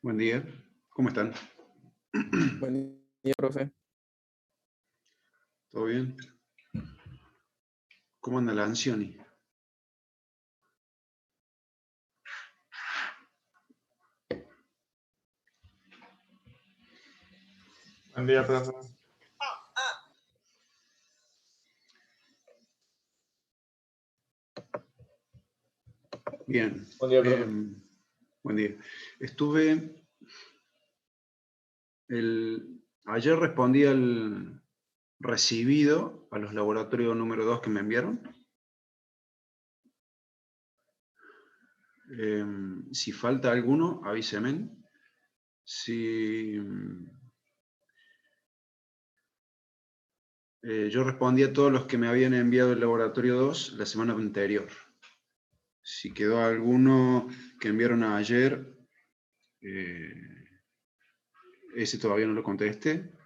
Buen día, ¿cómo están? Buen día, profe. ¿Todo bien? ¿Cómo anda la Ancioni? Buen día, profe. Bien. Buen día, profe. Buen día. Ayer respondí al recibido a los laboratorios número 2 que me enviaron. Si falta alguno, avísenme. Yo respondí a todos los que me habían enviado el laboratorio 2 la semana anterior. Si quedó alguno que enviaron ayer, ese todavía no lo contesté.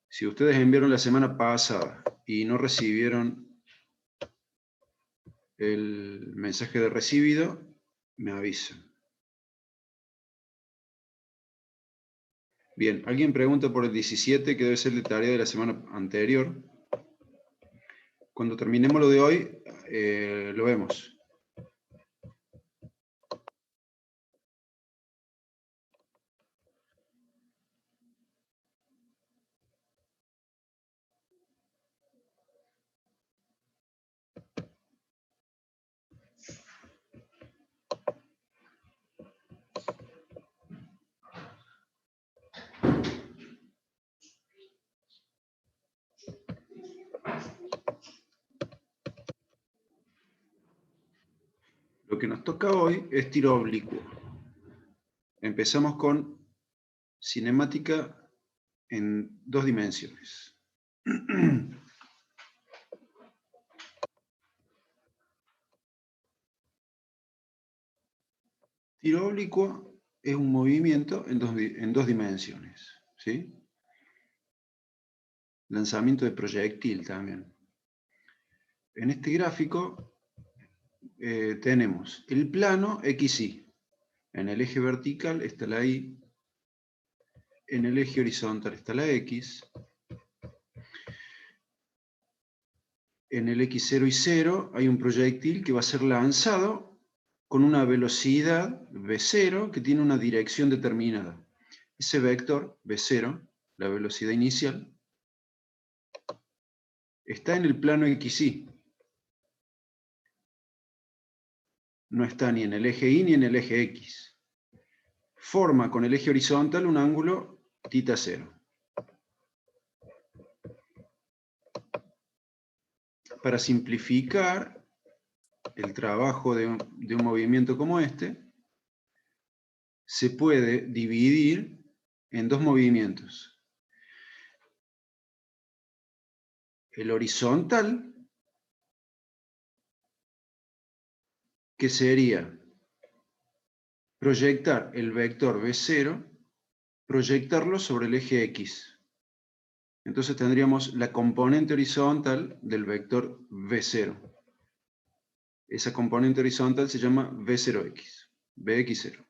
Si ustedes enviaron la semana pasada y no recibieron el mensaje de recibido, me avisan. Bien, alguien pregunta por el 17, que debe ser de tarea de la semana anterior. Cuando terminemos lo de hoy, lo vemos. Lo que nos toca hoy es tiro oblicuo. Empezamos con cinemática en 2 dimensiones. Tiro oblicuo es un movimiento en dos dimensiones, ¿sí? Lanzamiento de proyectil también. En este gráfico tenemos el plano XY. En el eje vertical está la Y, en el eje horizontal está la X, en el X0 y 0 hay un proyectil que va a ser lanzado con una velocidad V0 que tiene una dirección determinada. Ese vector, V0, la velocidad inicial, está en el plano XY. No está ni en el eje Y ni en el eje X. Forma con el eje horizontal un ángulo θ0. Para simplificar el trabajo de un movimiento como este, se puede dividir en 2 movimientos. El horizontal, que sería proyectar el vector V0, proyectarlo sobre el eje X. Entonces tendríamos la componente horizontal del vector V0. Esa componente horizontal se llama V0X, Vx0.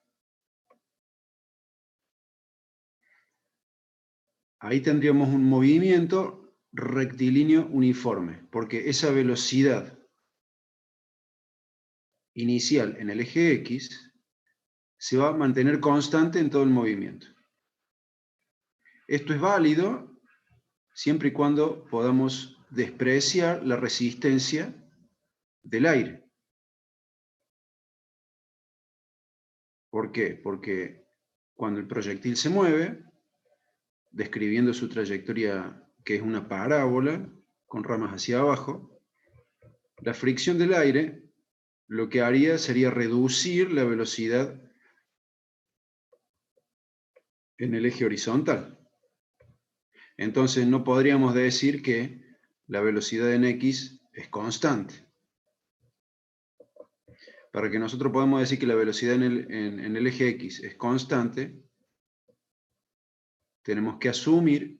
Ahí tendríamos un movimiento rectilíneo uniforme, porque esa velocidad inicial en el eje X se va a mantener constante en todo el movimiento. Esto es válido siempre y cuando podamos despreciar la resistencia del aire. ¿Por qué? Porque cuando el proyectil se mueve, describiendo su trayectoria, que es una parábola con ramas hacia abajo, la fricción del aire lo que haría sería reducir la velocidad en el eje horizontal. Entonces no podríamos decir que la velocidad en X es constante. Para que nosotros podamos decir que la velocidad en el eje X es constante, tenemos que asumir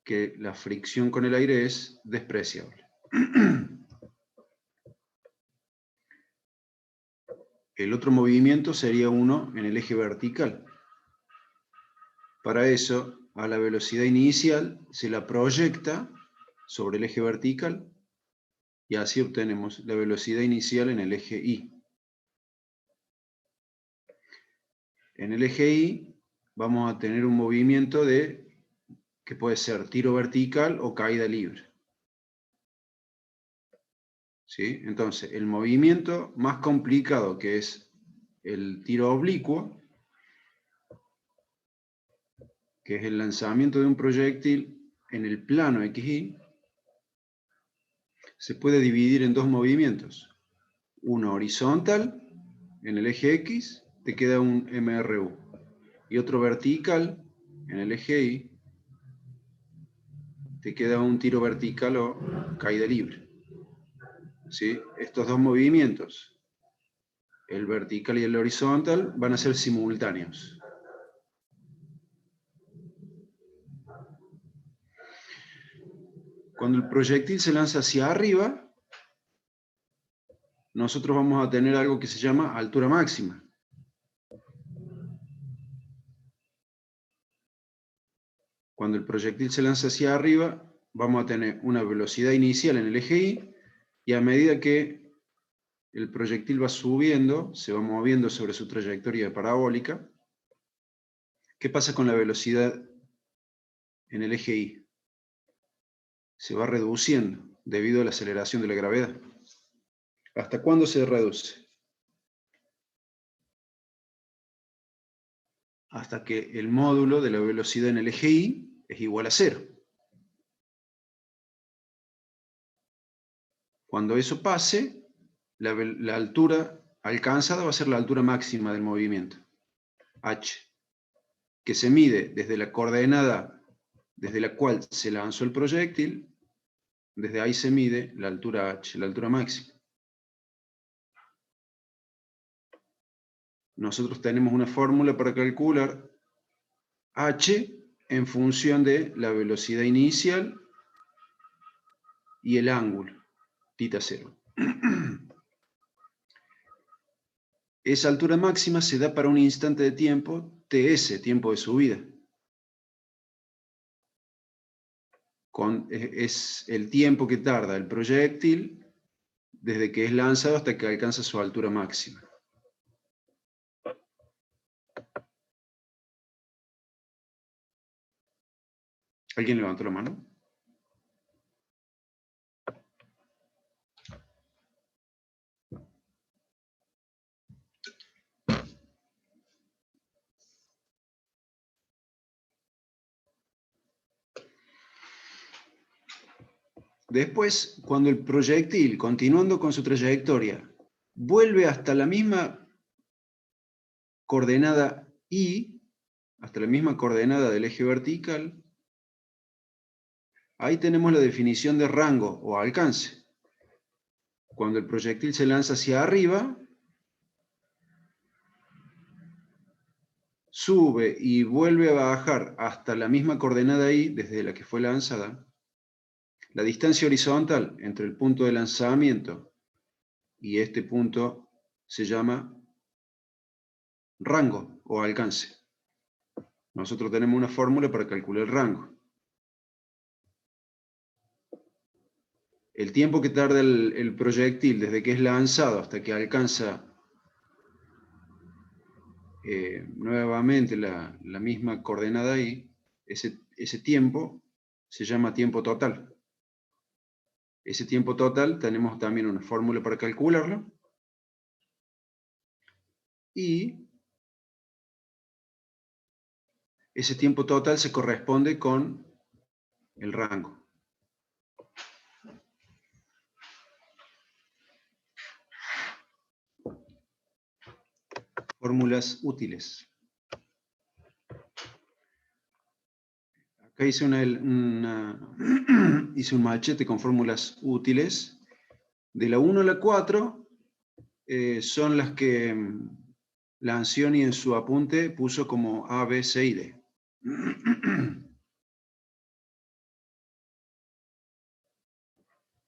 que la fricción con el aire es despreciable. el otro movimiento sería uno en el eje vertical. Para eso, a la velocidad inicial se la proyecta sobre el eje vertical y así obtenemos la velocidad inicial en el eje Y. En el eje Y vamos a tener un movimiento que puede ser tiro vertical o caída libre. ¿Sí? Entonces, el movimiento más complicado, que es el tiro oblicuo, que es el lanzamiento de un proyectil en el plano XY, se puede dividir en dos movimientos. Uno horizontal, en el eje X, te queda un MRU. Y otro vertical, en el eje Y, te queda un tiro vertical o caída libre. ¿Sí? Estos dos movimientos, el vertical y el horizontal, van a ser simultáneos. Cuando el proyectil se lanza hacia arriba, nosotros vamos a tener algo que se llama altura máxima. Cuando el proyectil se lanza hacia arriba, vamos a tener una velocidad inicial en el eje Y, y a medida que el proyectil va subiendo, se va moviendo sobre su trayectoria parabólica, ¿qué pasa con la velocidad en el eje Y? Se va reduciendo debido a la aceleración de la gravedad. ¿Hasta cuándo se reduce? Hasta que el módulo de la velocidad en el eje Y es igual a 0. Cuando eso pase, la altura alcanzada va a ser la altura máxima del movimiento, h, que se mide desde la coordenada desde la cual se lanzó el proyectil. Desde ahí se mide la altura h, la altura máxima. Nosotros tenemos una fórmula para calcular h en función de la velocidad inicial y el ángulo, θ0. Esa altura máxima se da para un instante de tiempo, ts, tiempo de subida. Es el tiempo que tarda el proyectil desde que es lanzado hasta que alcanza su altura máxima. ¿Alguien levantó la mano? Después, cuando el proyectil, continuando con su trayectoria, vuelve hasta la misma coordenada Y, hasta la misma coordenada del eje vertical, ahí tenemos la definición de rango o alcance. Cuando el proyectil se lanza hacia arriba, sube y vuelve a bajar hasta la misma coordenada Y desde la que fue lanzada. La distancia horizontal entre el punto de lanzamiento y este punto se llama rango o alcance. Nosotros tenemos una fórmula para calcular el rango. El tiempo que tarda el proyectil desde que es lanzado hasta que alcanza nuevamente la misma coordenada ahí, ese tiempo se llama tiempo total. Ese tiempo total tenemos también una fórmula para calcularlo. Y ese tiempo total se corresponde con el rango. Fórmulas útiles. Acá hice hice un machete con fórmulas útiles. De la 1 a la 4 son las que Lancioni en su apunte puso como A, B, C y D.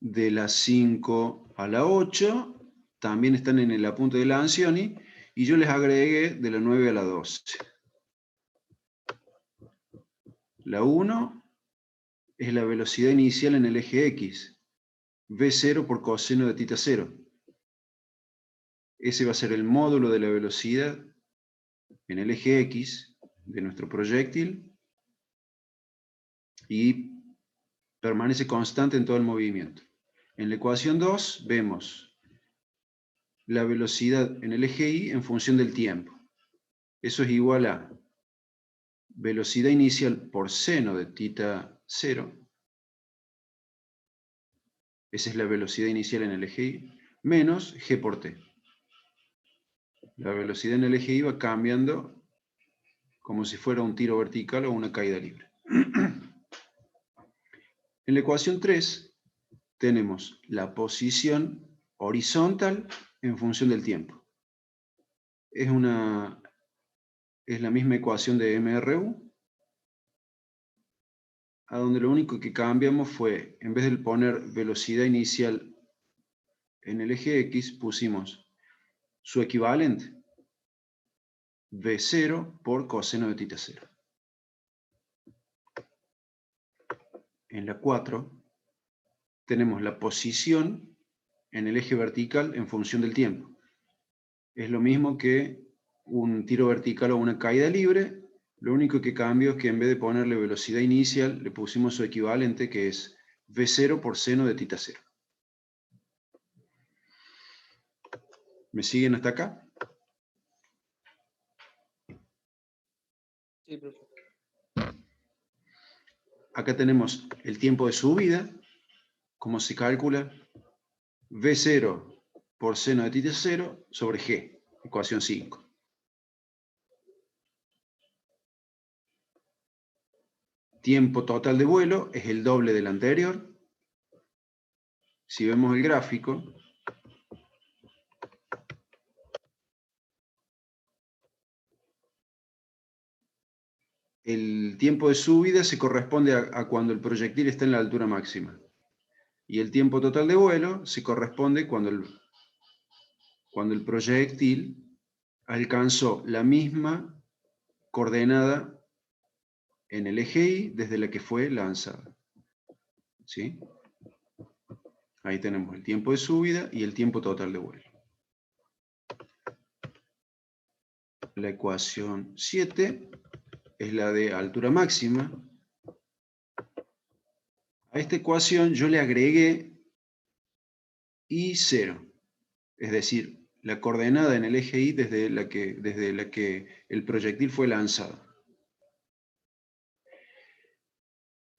De la 5 a la 8 también están en el apunte de la Ancioni, y yo les agregué de la 9 a la 12. La 1 es la velocidad inicial en el eje X, V0 por coseno de θ 0. Ese va a ser el módulo de la velocidad en el eje X de nuestro proyectil y permanece constante en todo el movimiento. En la ecuación 2 vemos la velocidad en el eje Y en función del tiempo. Eso es igual a velocidad inicial por seno de θ 0. Esa es la velocidad inicial en el eje Y, menos g por t. La velocidad en el eje Y va cambiando como si fuera un tiro vertical o una caída libre. En la ecuación 3 tenemos la posición horizontal en función del tiempo. Es la misma ecuación de MRU, a donde lo único que cambiamos fue, en vez de poner velocidad inicial en el eje X, pusimos su equivalente, V0 por coseno de θ 0. En la 4 tenemos la posición en el eje vertical en función del tiempo. Es lo mismo que un tiro vertical o una caída libre. Lo único que cambio es que en vez de ponerle velocidad inicial, le pusimos su equivalente, que es V0 por seno de θ 0. ¿Me siguen hasta acá? Sí, profe. Acá tenemos el tiempo de subida. ¿Cómo se calcula? V0 por seno de θ 0 sobre G, ecuación 5. Tiempo total de vuelo es el doble del anterior. Si vemos el gráfico, el tiempo de subida se corresponde a cuando el proyectil está en la altura máxima. Y el tiempo total de vuelo se corresponde cuando el proyectil alcanzó la misma coordenada en el eje Y desde la que fue lanzada. ¿Sí? Ahí tenemos el tiempo de subida y el tiempo total de vuelo. La ecuación 7 es la de altura máxima. A esta ecuación yo le agregué I0, es decir, la coordenada en el eje Y desde la que el proyectil fue lanzado.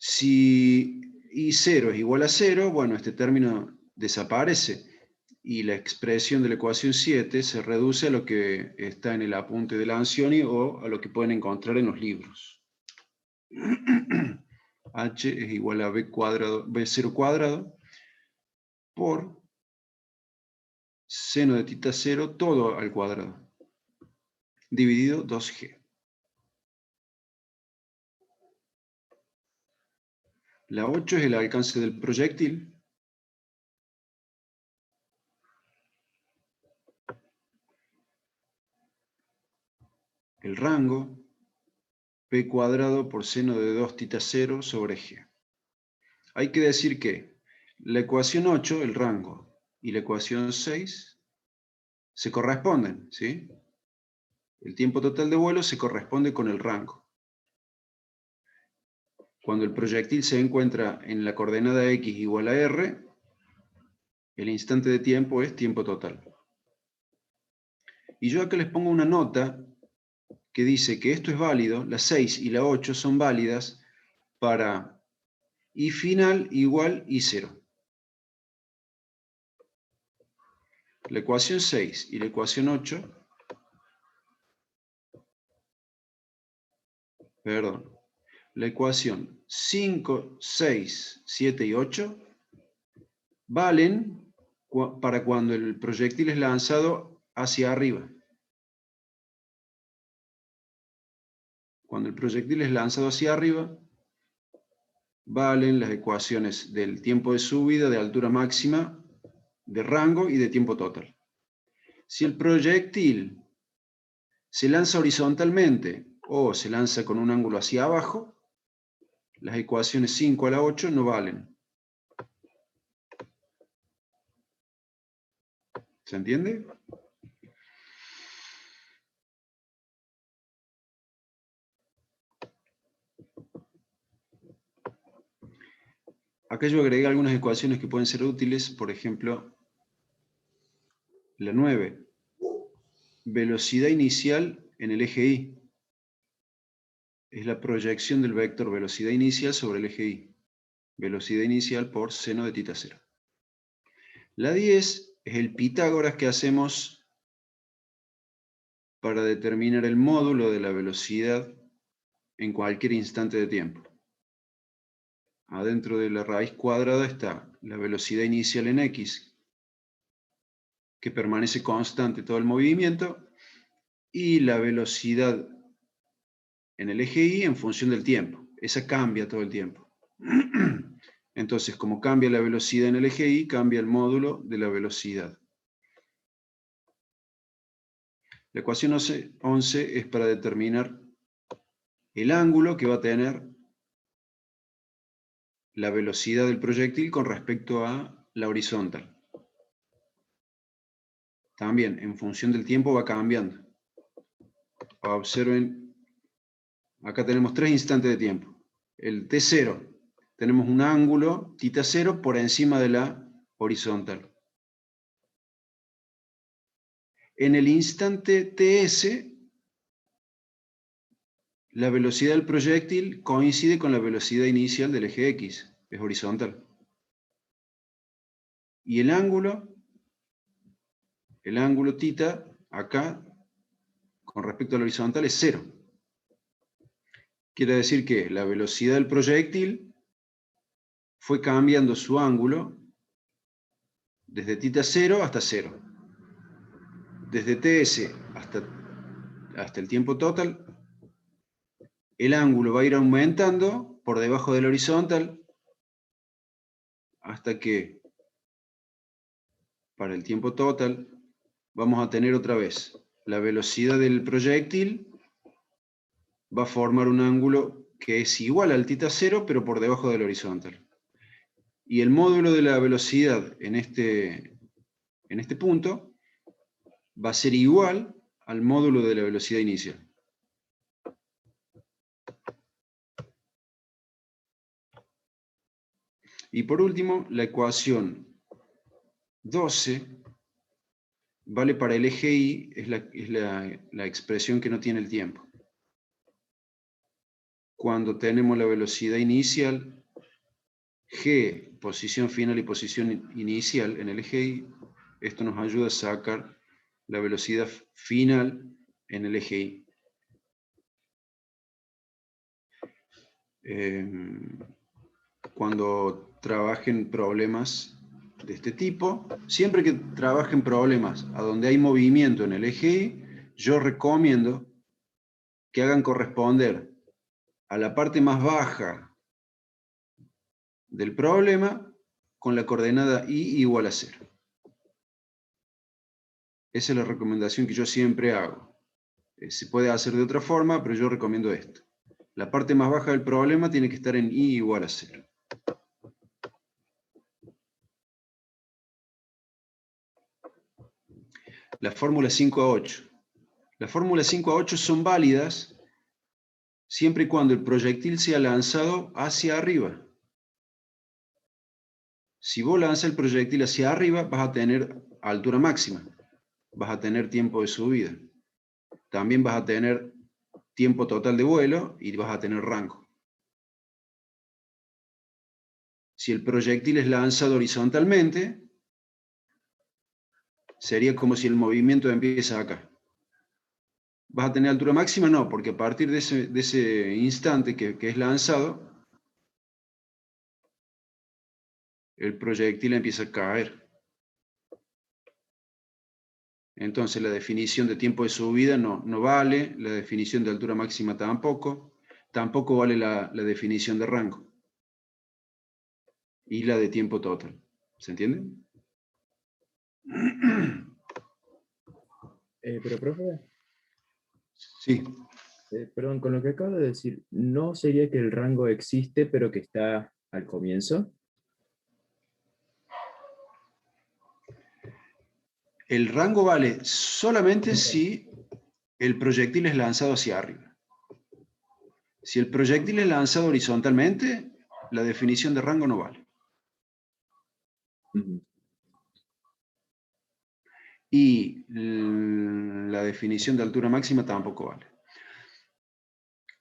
Si I0 es igual a 0, bueno, este término desaparece y la expresión de la ecuación 7 se reduce a lo que está en el apunte de la Ancioni o a lo que pueden encontrar en los libros. H es igual a B0 cuadrado por seno de θ 0 todo al cuadrado, dividido 2G. La 8 es el alcance del proyectil. El rango, P cuadrado por seno de 2θ 0 sobre G. Hay que decir que la ecuación 8, el rango, y la ecuación 6 se corresponden, ¿sí? El tiempo total de vuelo se corresponde con el rango. Cuando el proyectil se encuentra en la coordenada X igual a R, el instante de tiempo es tiempo total. Y yo acá les pongo una nota que dice que esto es válido, la 6 y la 8 son válidas para I final igual I0. La ecuación 6 y la ecuación 8, la ecuación 5, 6, 7 y 8 valen para cuando el proyectil es lanzado hacia arriba. Cuando el proyectil es lanzado hacia arriba, valen las ecuaciones del tiempo de subida, de altura máxima, de rango y de tiempo total. Si el proyectil se lanza horizontalmente o se lanza con un ángulo hacia abajo, las ecuaciones 5 a la 8 no valen. ¿Se entiende? Acá yo agregué algunas ecuaciones que pueden ser útiles, por ejemplo, la 9. Velocidad inicial en el eje Y. Es la proyección del vector velocidad inicial sobre el eje Y. Velocidad inicial por seno de θ 0. La 10 es el Pitágoras que hacemos para determinar el módulo de la velocidad en cualquier instante de tiempo. Adentro de la raíz cuadrada está la velocidad inicial en X, que permanece constante todo el movimiento, y la velocidad en el eje Y en función del tiempo. Esa cambia todo el tiempo. Entonces, como cambia la velocidad en el eje Y, cambia el módulo de la velocidad. La ecuación 11 es para determinar el ángulo que va a tener la velocidad del proyectil con respecto a la horizontal. También, en función del tiempo va cambiando. Observen, acá tenemos 3 instantes de tiempo. El T0, tenemos un ángulo θ 0 por encima de la horizontal. En el instante TS, la velocidad del proyectil coincide con la velocidad inicial del eje X, es horizontal. Y el ángulo θ, acá, con respecto a la horizontal, es 0. Quiere decir que la velocidad del proyectil fue cambiando su ángulo desde θ 0 hasta 0. Desde TS hasta el tiempo total, el ángulo va a ir aumentando por debajo del horizontal hasta que, para el tiempo total, vamos a tener otra vez la velocidad del proyectil va a formar un ángulo que es igual al θ 0, pero por debajo del horizontal. Y el módulo de la velocidad en este punto va a ser igual al módulo de la velocidad inicial. Y por último, la ecuación 12 vale para el eje Y, es la expresión que no tiene el tiempo. Cuando tenemos la velocidad inicial, G, posición final y posición inicial en el eje Y, esto nos ayuda a sacar la velocidad final en el eje Y. Cuando trabajen problemas de este tipo, siempre que trabajen problemas a donde hay movimiento en el eje Y, yo recomiendo que hagan corresponder a la parte más baja del problema con la coordenada Y igual a 0. Esa es la recomendación que yo siempre hago. Se puede hacer de otra forma, pero yo recomiendo esto. La parte más baja del problema tiene que estar en Y igual a 0. La fórmula 5 a 8. Las fórmulas 5 a 8 son válidas siempre y cuando el proyectil sea lanzado hacia arriba. Si vos lanzas el proyectil hacia arriba, vas a tener altura máxima. Vas a tener tiempo de subida. También vas a tener tiempo total de vuelo y vas a tener rango. Si el proyectil es lanzado horizontalmente, sería como si el movimiento empieza acá. ¿Vas a tener altura máxima? No, porque a partir de ese instante que es lanzado, el proyectil empieza a caer. Entonces la definición de tiempo de subida no vale, la definición de altura máxima tampoco vale la definición de rango y la de tiempo total. ¿Se entiende? Pero, profe, Sí, perdón, con lo que acabo de decir, ¿no sería que el rango existe, pero que está al comienzo? el rango vale solamente Ok. si el proyectil es lanzado hacia arriba. Si el proyectil es lanzado horizontalmente, la definición de rango no vale. Ujú. Y la definición de altura máxima tampoco vale.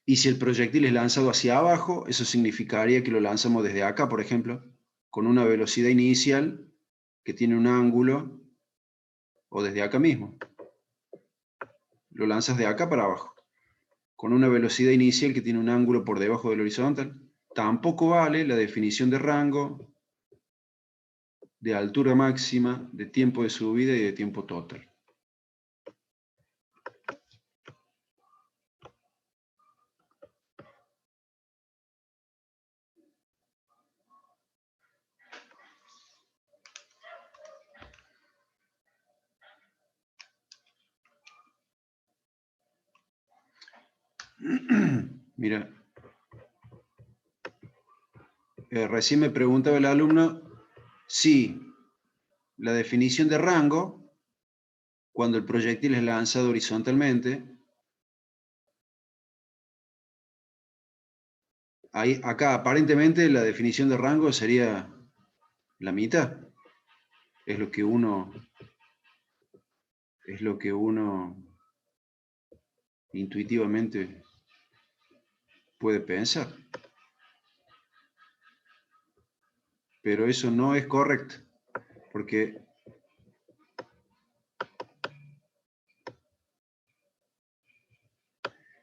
Y si el proyectil es lanzado hacia abajo, eso significaría que lo lanzamos desde acá, por ejemplo, con una velocidad inicial que tiene un ángulo, o desde acá mismo. Lo lanzas de acá para abajo, con una velocidad inicial que tiene un ángulo por debajo del horizontal. Tampoco vale la definición de rango, de altura máxima, de tiempo de subida y de tiempo total. Mira, recién me preguntaba el alumno si la definición de rango, cuando el proyectil es lanzado horizontalmente, acá aparentemente la definición de rango sería la mitad. Es lo que uno intuitivamente puede pensar. Pero eso no es correcto, porque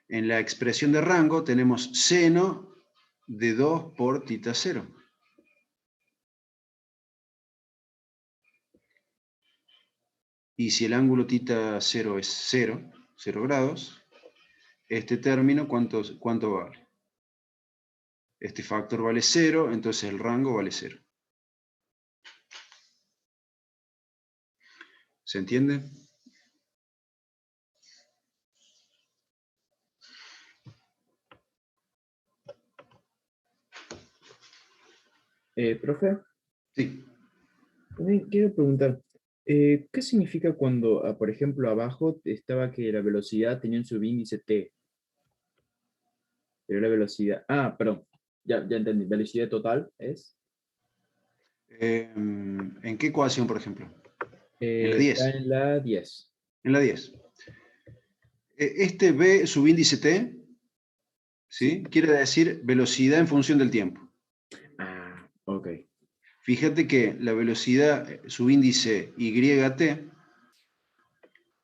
en la expresión de rango tenemos seno de 2 por tita 0. Y si el ángulo tita 0 es 0, 0 grados, este término, ¿cuánto vale? Este factor vale 0, entonces el rango vale 0. ¿Se entiende? Profe, Sí. también quiero preguntar, ¿qué significa cuando, por ejemplo, abajo estaba que la velocidad tenía un subíndice t, pero la velocidad, perdón, ya entendí, velocidad total es, ¿En qué ecuación, por ejemplo? En la está 10. en la 10. En la 10. Este B subíndice t, ¿sí? Sí. Quiere decir velocidad en función del tiempo. Ok. Fíjate que la velocidad subíndice YT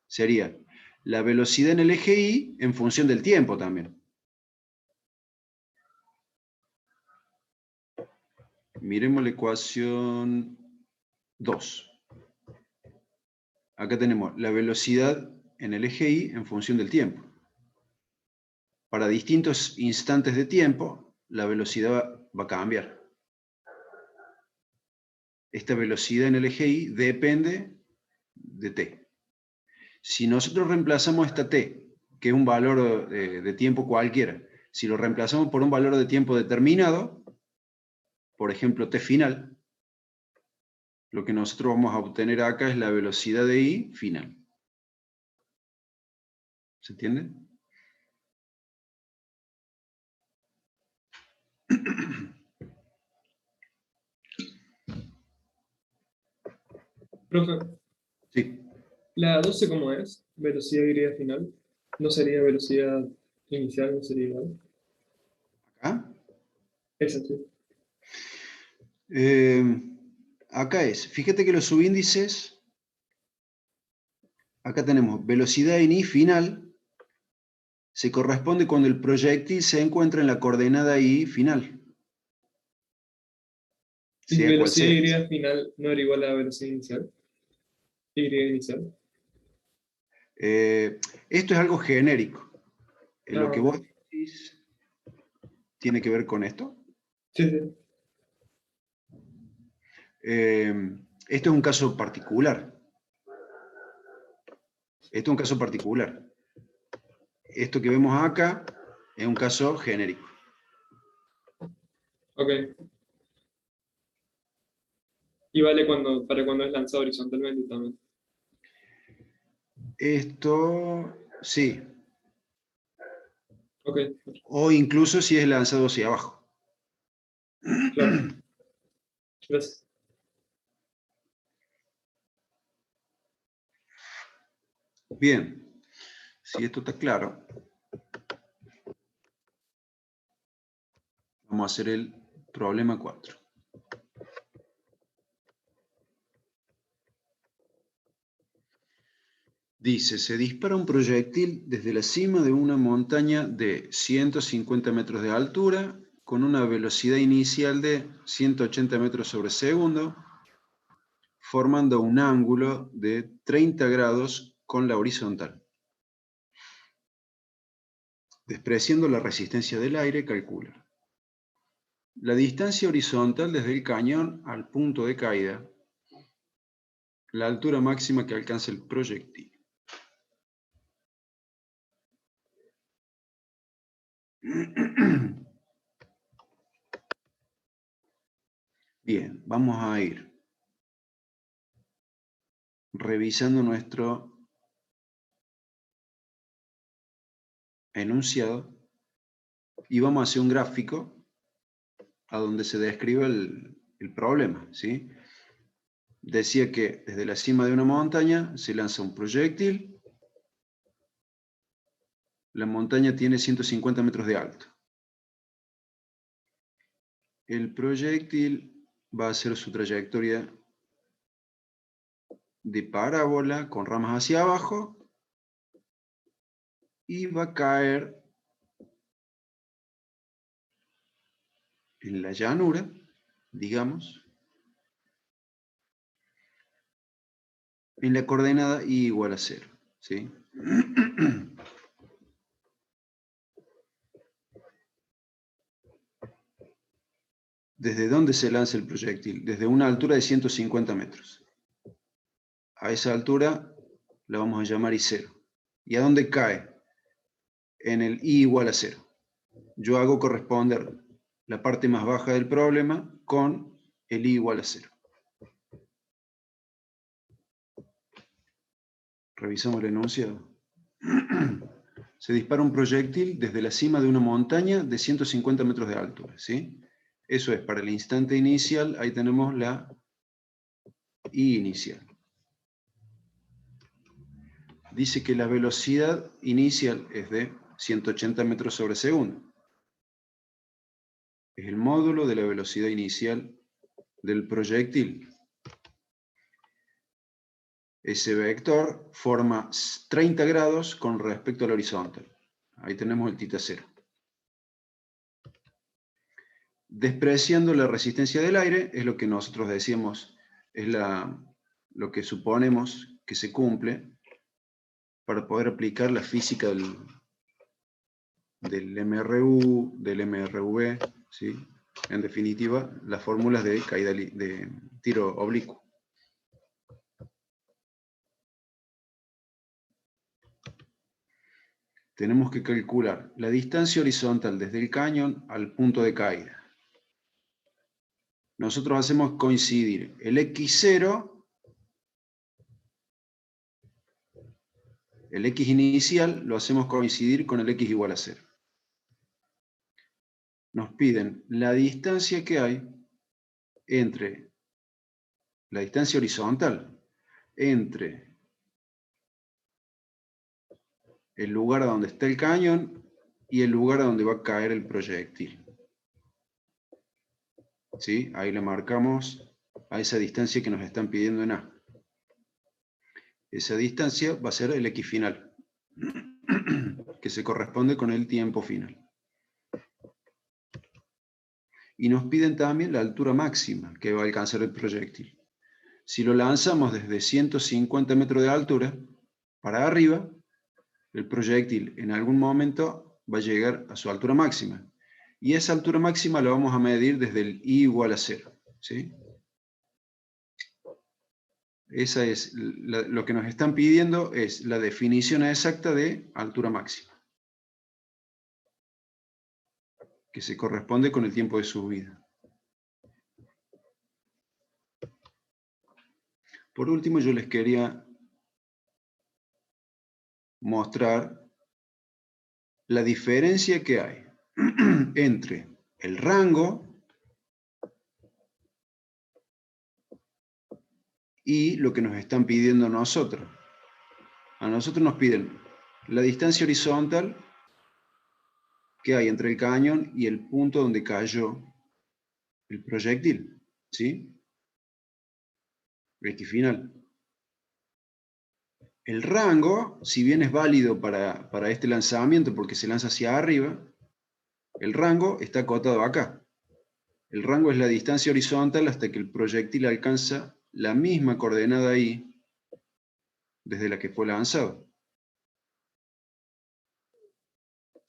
sería la velocidad en el eje Y en función del tiempo también. Miremos la ecuación 2. Acá tenemos la velocidad en el eje Y en función del tiempo. Para distintos instantes de tiempo, la velocidad va a cambiar. Esta velocidad en el eje Y depende de t. Si nosotros reemplazamos esta t, que es un valor de tiempo cualquiera, si lo reemplazamos por un valor de tiempo determinado, por ejemplo t final, lo que nosotros vamos a obtener acá es la velocidad de I final. ¿Se entiende? Profe, Sí. la 12 ¿cómo es? Velocidad griega final. ¿No sería velocidad inicial? ¿No sería igual? Acá. Esa sí. Eh, Acá es, fíjate que los subíndices, acá tenemos velocidad en I final, se corresponde cuando el proyectil se encuentra en la coordenada I final, ¿Y sea cual velocidad sea. griega final no era igual a velocidad inicial? Y inicial. Esto es algo genérico. Lo que vos Ok. decís tiene que ver con esto. Sí, sí. Esto es un caso particular. Esto es un caso particular. Esto que vemos acá es un caso genérico. Ok. Y vale para cuando es lanzado horizontalmente también. Esto, sí. Ok, O incluso si es lanzado hacia abajo. claro. Gracias. Bien. Si esto está claro, vamos a hacer el problema 4. Dice, se dispara un proyectil desde la cima de una montaña de 150 metros de altura con una velocidad inicial de 180 metros sobre segundo, formando un ángulo de 30 grados con la horizontal. Despreciando la resistencia del aire, calcula la distancia horizontal desde el cañón al punto de caída, la altura máxima que alcanza el proyectil. Bien, vamos a ir revisando nuestro enunciado y vamos a hacer un gráfico a donde se describe el problema, ¿sí? Decía que desde la cima de una montaña se lanza un proyectil. La montaña tiene 150 metros de alto. El proyectil va a hacer su trayectoria de parábola con ramas hacia abajo y va a caer en la llanura, digamos, en la coordenada y igual a 0, ¿sí? ¿Desde dónde se lanza el proyectil? Desde una altura de 150 metros. A esa altura la vamos a llamar I0. ¿Y a dónde cae? En el I igual a 0. Yo hago corresponder la parte más baja del problema con el I igual a 0. Revisamos el enunciado. Se dispara un proyectil desde la cima de una montaña de 150 metros de altura, ¿sí? Eso es, para el instante inicial, ahí tenemos la I inicial. Dice que la velocidad inicial es de 180 metros sobre segundo. Es el módulo de la velocidad inicial del proyectil. Ese vector forma 30 grados con respecto al horizontal. Ahí tenemos el θ 0. Despreciando la resistencia del aire, es lo que nosotros decíamos, es lo que suponemos que se cumple para poder aplicar la física del MRU, del MRV, ¿sí? En definitiva, las fórmulas de caída de tiro oblicuo. Tenemos que calcular la distancia horizontal desde el cañón al punto de caída. Nosotros hacemos coincidir el X0, el X inicial, lo hacemos coincidir con el X igual a 0. Nos piden la distancia que hay entre la distancia horizontal entre el lugar donde está el cañón y el lugar donde va a caer el proyectil. ¿Sí? Ahí le marcamos a esa distancia que nos están pidiendo en A. Esa distancia va a ser el X final, que se corresponde con el tiempo final. Y nos piden también la altura máxima que va a alcanzar el proyectil. Si lo lanzamos desde 150 metros de altura para arriba, el proyectil en algún momento va a llegar a su altura máxima. Y esa altura máxima la vamos a medir desde el I igual a 0. ¿Sí? Esa es lo que nos están pidiendo, es la definición exacta de altura máxima, que se corresponde con el tiempo de subida. Por último, yo les quería mostrar la diferencia que hay entre el rango y lo que nos están pidiendo a nosotros. A nosotros nos piden la distancia horizontal que hay entre el cañón y el punto donde cayó el proyectil, ¿sí? Equifinal. El rango, si bien es válido para este lanzamiento porque se lanza hacia arriba, el rango está acotado acá. El rango es la distancia horizontal hasta que el proyectil alcanza la misma coordenada ahí desde la que fue lanzado.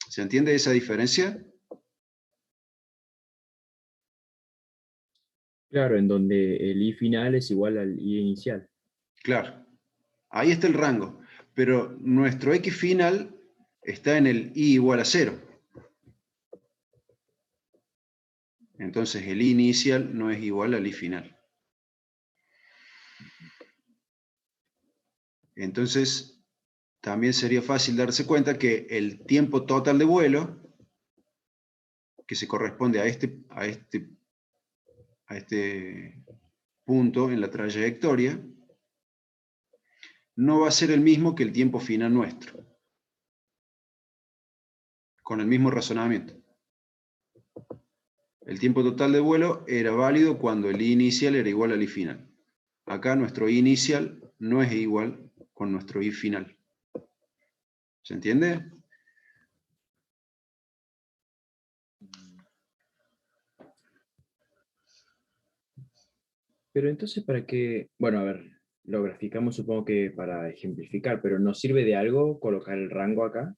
¿Se entiende esa diferencia? Claro, en donde el I final es igual al I inicial. Claro. Ahí está el rango. Pero nuestro X final está en el I igual a 0. Entonces el I inicial no es igual al I final. Entonces, también sería fácil darse cuenta que el tiempo total de vuelo, que se corresponde a este punto en la trayectoria, no va a ser el mismo que el tiempo final nuestro, con el mismo razonamiento. El tiempo total de vuelo era válido cuando el I inicial era igual al I final. Acá nuestro I inicial no es igual con nuestro I final. ¿Se entiende? Pero entonces, ¿para qué? Bueno, a ver, lo graficamos supongo que para ejemplificar, pero ¿nos sirve de algo colocar el rango acá?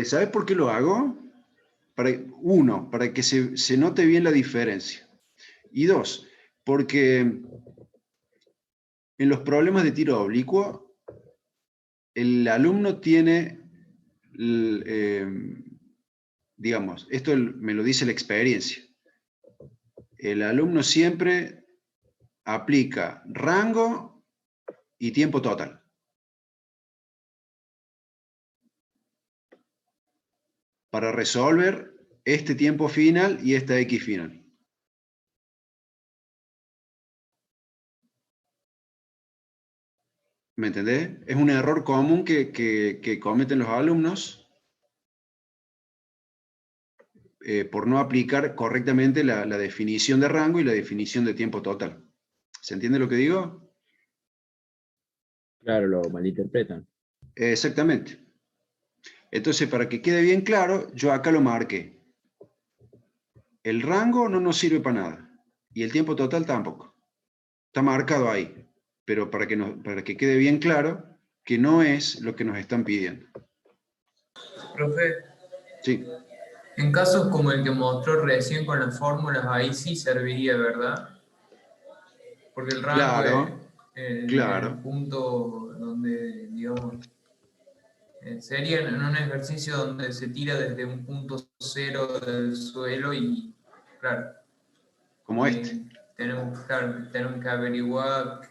¿Sabes por qué lo hago? Para que se note bien la diferencia. Y dos, porque en los problemas de tiro oblicuo, el alumno tiene, digamos, esto me lo dice la experiencia. El alumno siempre aplica rango y tiempo total. Para resolver este tiempo final y esta X final. ¿Me entendés? Es un error común que cometen los alumnos por no aplicar correctamente la definición de rango y la definición de tiempo total. ¿Se entiende lo que digo? Claro, lo malinterpretan. Exactamente. Entonces, para que quede bien claro, yo acá lo marqué. El rango no nos sirve para nada. Y el tiempo total tampoco. Está marcado ahí. Pero para que quede bien claro que no es lo que nos están pidiendo. Profe, Sí. en casos como el que mostró recién con las fórmulas, ahí sí serviría, ¿verdad? Porque el rango Claro, es el claro. punto donde, digamos, sería en un ejercicio donde se tira desde un punto cero del suelo y, claro, Como este. tenemos que averiguar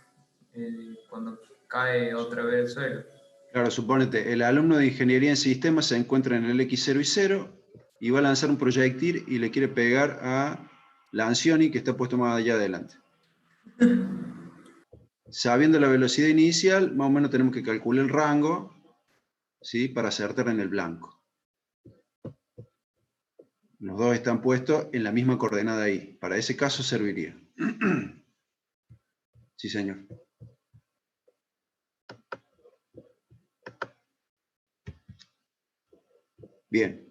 cuando cae otra vez el suelo. Claro, supónete, el alumno de Ingeniería en Sistemas se encuentra en el X0 y 0 y va a lanzar un proyectil y le quiere pegar a la Ancioni que está puesto más allá adelante. Sabiendo la velocidad inicial, más o menos tenemos que calcular el rango, ¿sí? Para acertar en el blanco. Los dos están puestos en la misma coordenada ahí. Para ese caso serviría. Sí, señor. Bien.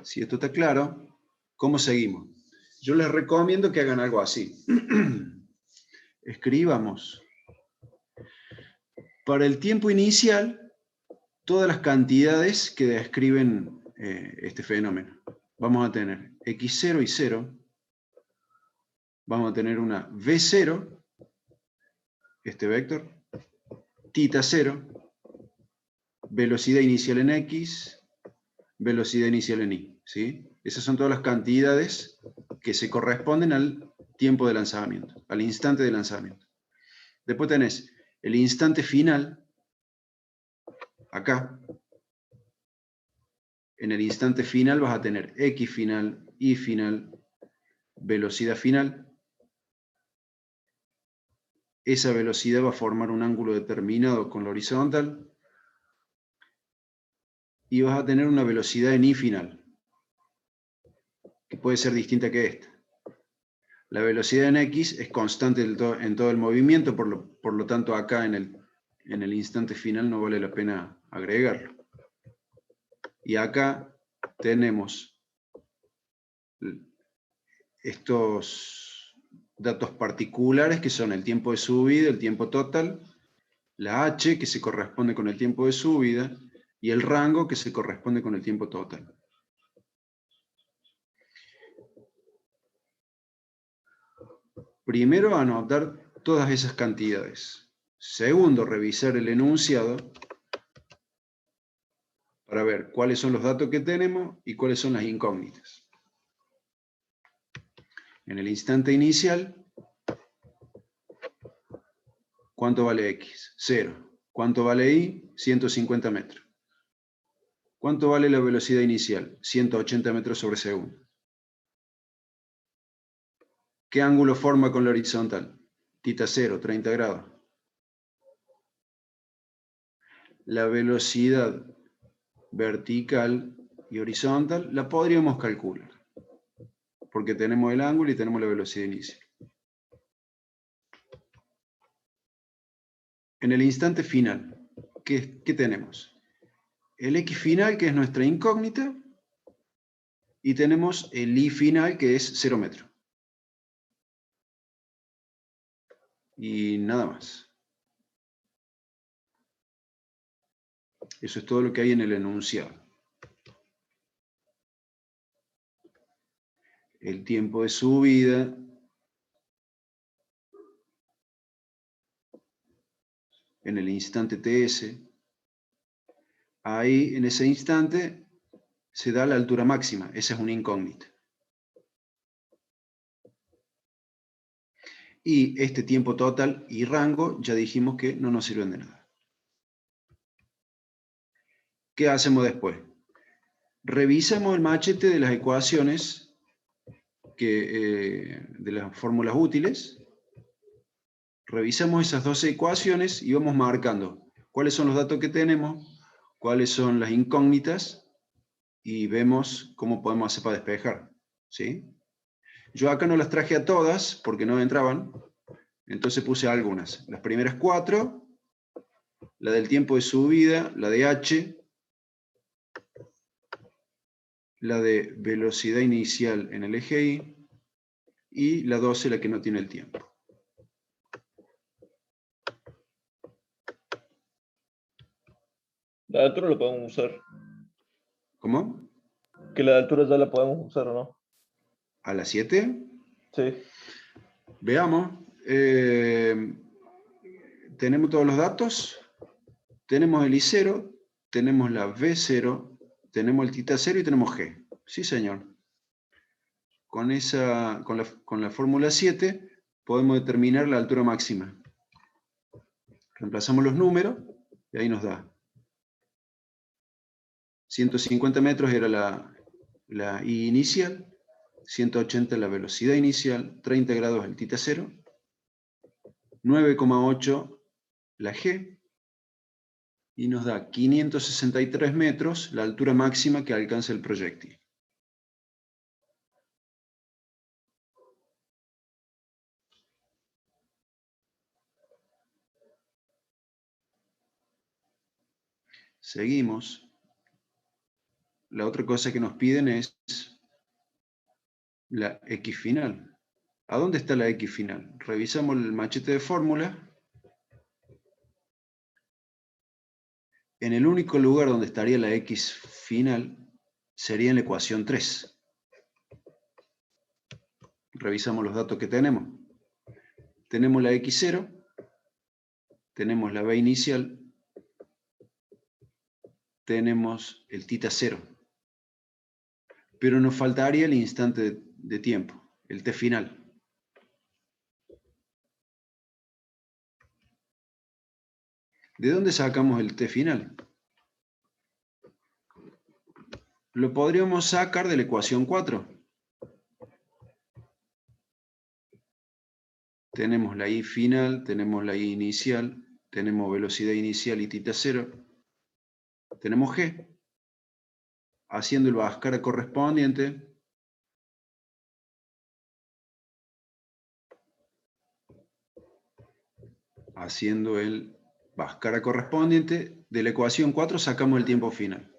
Si esto está claro, ¿cómo seguimos? Yo les recomiendo que hagan algo así. Escribamos. Para el tiempo inicial, todas las cantidades que describen este fenómeno. Vamos a tener x0 y 0. Vamos a tener una v0 este vector, tita 0, velocidad inicial en X, velocidad inicial en Y. ¿Sí? Esas son todas las cantidades que se corresponden al tiempo de lanzamiento, al instante de lanzamiento. Después tenés el instante final, acá. En el instante final vas a tener X final, Y final, velocidad final. Esa velocidad va a formar un ángulo determinado con la horizontal. Y vas a tener una velocidad en Y final, que puede ser distinta que esta. La velocidad en X es constante en todo el movimiento, por lo tanto acá en el instante final no vale la pena agregarlo. Y acá tenemos estos datos particulares que son el tiempo de subida, el tiempo total, la h que se corresponde con el tiempo de subida y el rango que se corresponde con el tiempo total. Primero, anotar todas esas cantidades. Segundo, revisar el enunciado para ver cuáles son los datos que tenemos y cuáles son las incógnitas. En el instante inicial, ¿cuánto vale X? 0. ¿Cuánto vale Y? 150 metros. ¿Cuánto vale la velocidad inicial? 180 metros sobre segundo. ¿Qué ángulo forma con la horizontal? Tita 0, 30 grados. La velocidad vertical y horizontal la podríamos calcular, porque tenemos el ángulo y tenemos la velocidad inicial. En el instante final, ¿qué tenemos? El X final, que es nuestra incógnita, y tenemos el Y final, que es 0 metros. Y nada más. Eso es todo lo que hay en el enunciado. El tiempo de subida, en el instante TS, ahí en ese instante se da la altura máxima, esa es una incógnita. Y este tiempo total y rango ya dijimos que no nos sirven de nada. ¿Qué hacemos después? Revisamos el machete de las ecuaciones, de las fórmulas útiles. Revisamos esas 12 ecuaciones y vamos marcando cuáles son los datos que tenemos, cuáles son las incógnitas y vemos cómo podemos hacer para despejar. ¿Sí? Yo acá no las traje a todas porque no entraban, entonces puse algunas. Las primeras 4, la del tiempo de subida, la de h, la de velocidad inicial en el eje y la 12, la que no tiene el tiempo. La de altura la podemos usar. ¿Cómo? Que la de altura ya la podemos usar, ¿o no? ¿A las 7? Sí. Veamos. Tenemos todos los datos. Tenemos el I0, tenemos la V0, tenemos el tita 0 y tenemos G. Sí, señor. Con la fórmula 7 podemos determinar la altura máxima. Reemplazamos los números y ahí nos da. 150 metros era la I inicial, 180 la velocidad inicial, 30 grados el tita 0, 9,8 la G, y nos da 563 metros la altura máxima que alcanza el proyectil. Seguimos. La otra cosa que nos piden es la X final. ¿A dónde está la X final? Revisamos el machete de fórmula. En el único lugar donde estaría la X final sería en la ecuación 3. Revisamos los datos que tenemos. Tenemos la X0, tenemos la B inicial, tenemos el θ0. Pero nos faltaría el instante de tiempo, el t final. ¿De dónde sacamos el t final? Lo podríamos sacar de la ecuación 4. Tenemos la I final, tenemos la I inicial, tenemos velocidad inicial y θ0. Tenemos G. Haciendo el Bhaskara correspondiente, de la ecuación 4 sacamos el tiempo final.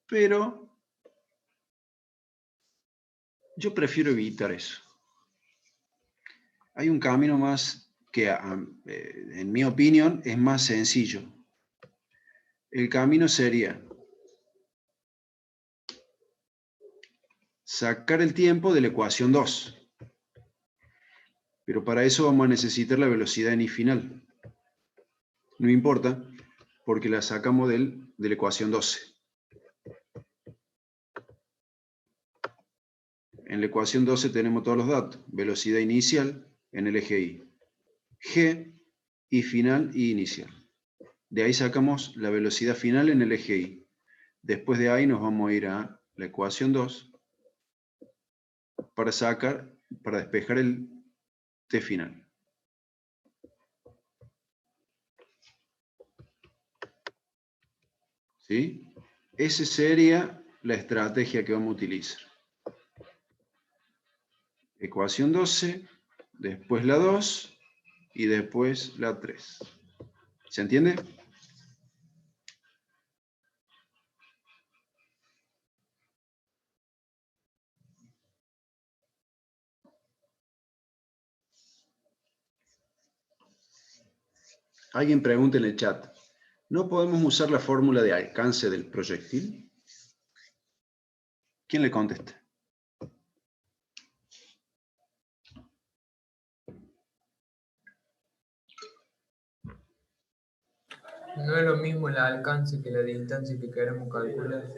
Pero yo prefiero evitar eso. Hay un camino más que, en mi opinión, es más sencillo. El camino sería sacar el tiempo de la ecuación 2. Pero para eso vamos a necesitar la velocidad en I final. No importa, porque la sacamos de la ecuación 12. En la ecuación 12 tenemos todos los datos. Velocidad inicial en el eje Y. G, I final y inicial. De ahí sacamos la velocidad final en el eje Y. Después de ahí nos vamos a ir a la ecuación 2 para despejar el t final. ¿Sí? Esa sería la estrategia que vamos a utilizar. Ecuación 12, después la 2 y después la 3. ¿Se entiende? Alguien pregunta en el chat, ¿no podemos usar la fórmula de alcance del proyectil? ¿Quién le contesta? No es lo mismo el alcance que la distancia que queremos calcular.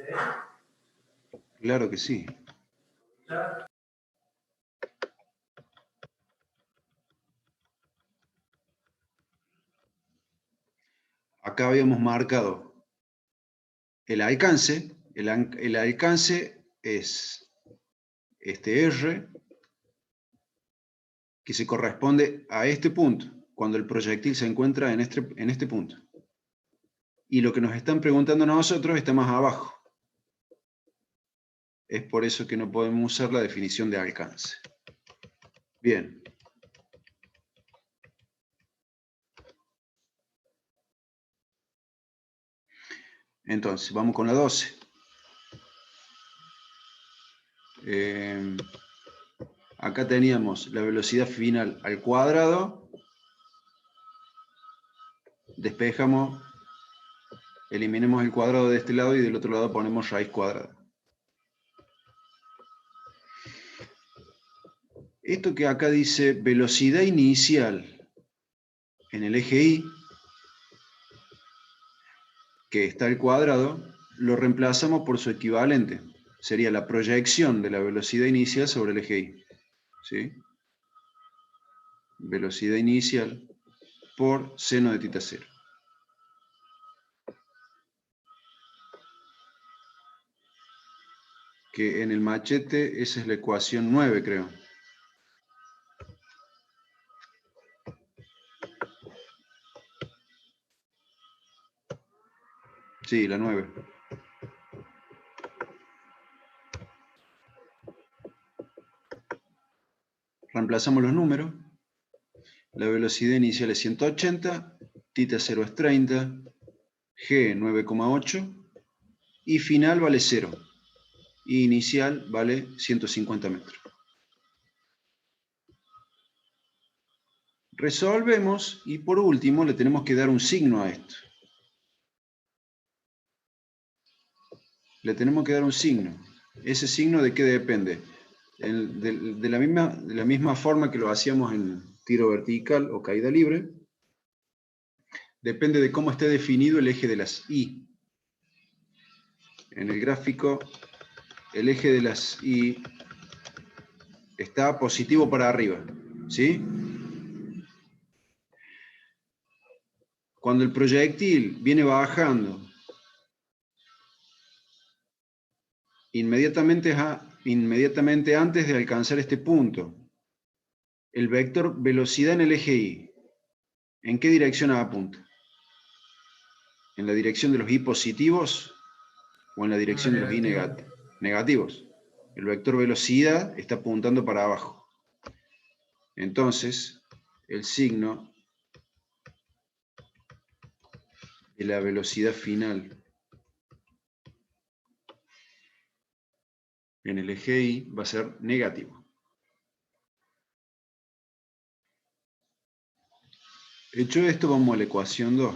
Claro que sí. Acá habíamos marcado el alcance. El alcance es este R, que se corresponde a este punto, cuando el proyectil se encuentra en este punto. Y lo que nos están preguntando a nosotros está más abajo. Es por eso que no podemos usar la definición de alcance. Bien. Entonces, vamos con la 12. Acá teníamos la velocidad final al cuadrado. Despejamos, eliminemos el cuadrado de este lado y del otro lado ponemos raíz cuadrada. Esto que acá dice velocidad inicial en el eje Y, que está al cuadrado, lo reemplazamos por su equivalente. Sería la proyección de la velocidad inicial sobre el eje Y. ¿Sí? Velocidad inicial por seno de θ0. Que en el machete esa es la ecuación 9, creo. Sí, la 9. Reemplazamos los números. La velocidad inicial es 180, θ0 es 30, G 9,8 y final vale 0. Y inicial vale 150 metros. Resolvemos y por último le tenemos que dar un signo a esto. Le tenemos que dar un signo. ¿Ese signo de qué depende? De la misma forma que lo hacíamos en tiro vertical o caída libre, depende de cómo esté definido el eje de las Y. En el gráfico, el eje de las Y está positivo para arriba, ¿sí? Cuando el proyectil viene bajando, inmediatamente antes de alcanzar este punto, el vector velocidad en el eje Y, ¿en qué dirección apunta? ¿En la dirección de los Y positivos o en la dirección de los Y negativos? El vector velocidad está apuntando para abajo. Entonces, el signo de la velocidad final en el eje Y va a ser negativo. Hecho esto, vamos a la ecuación 2.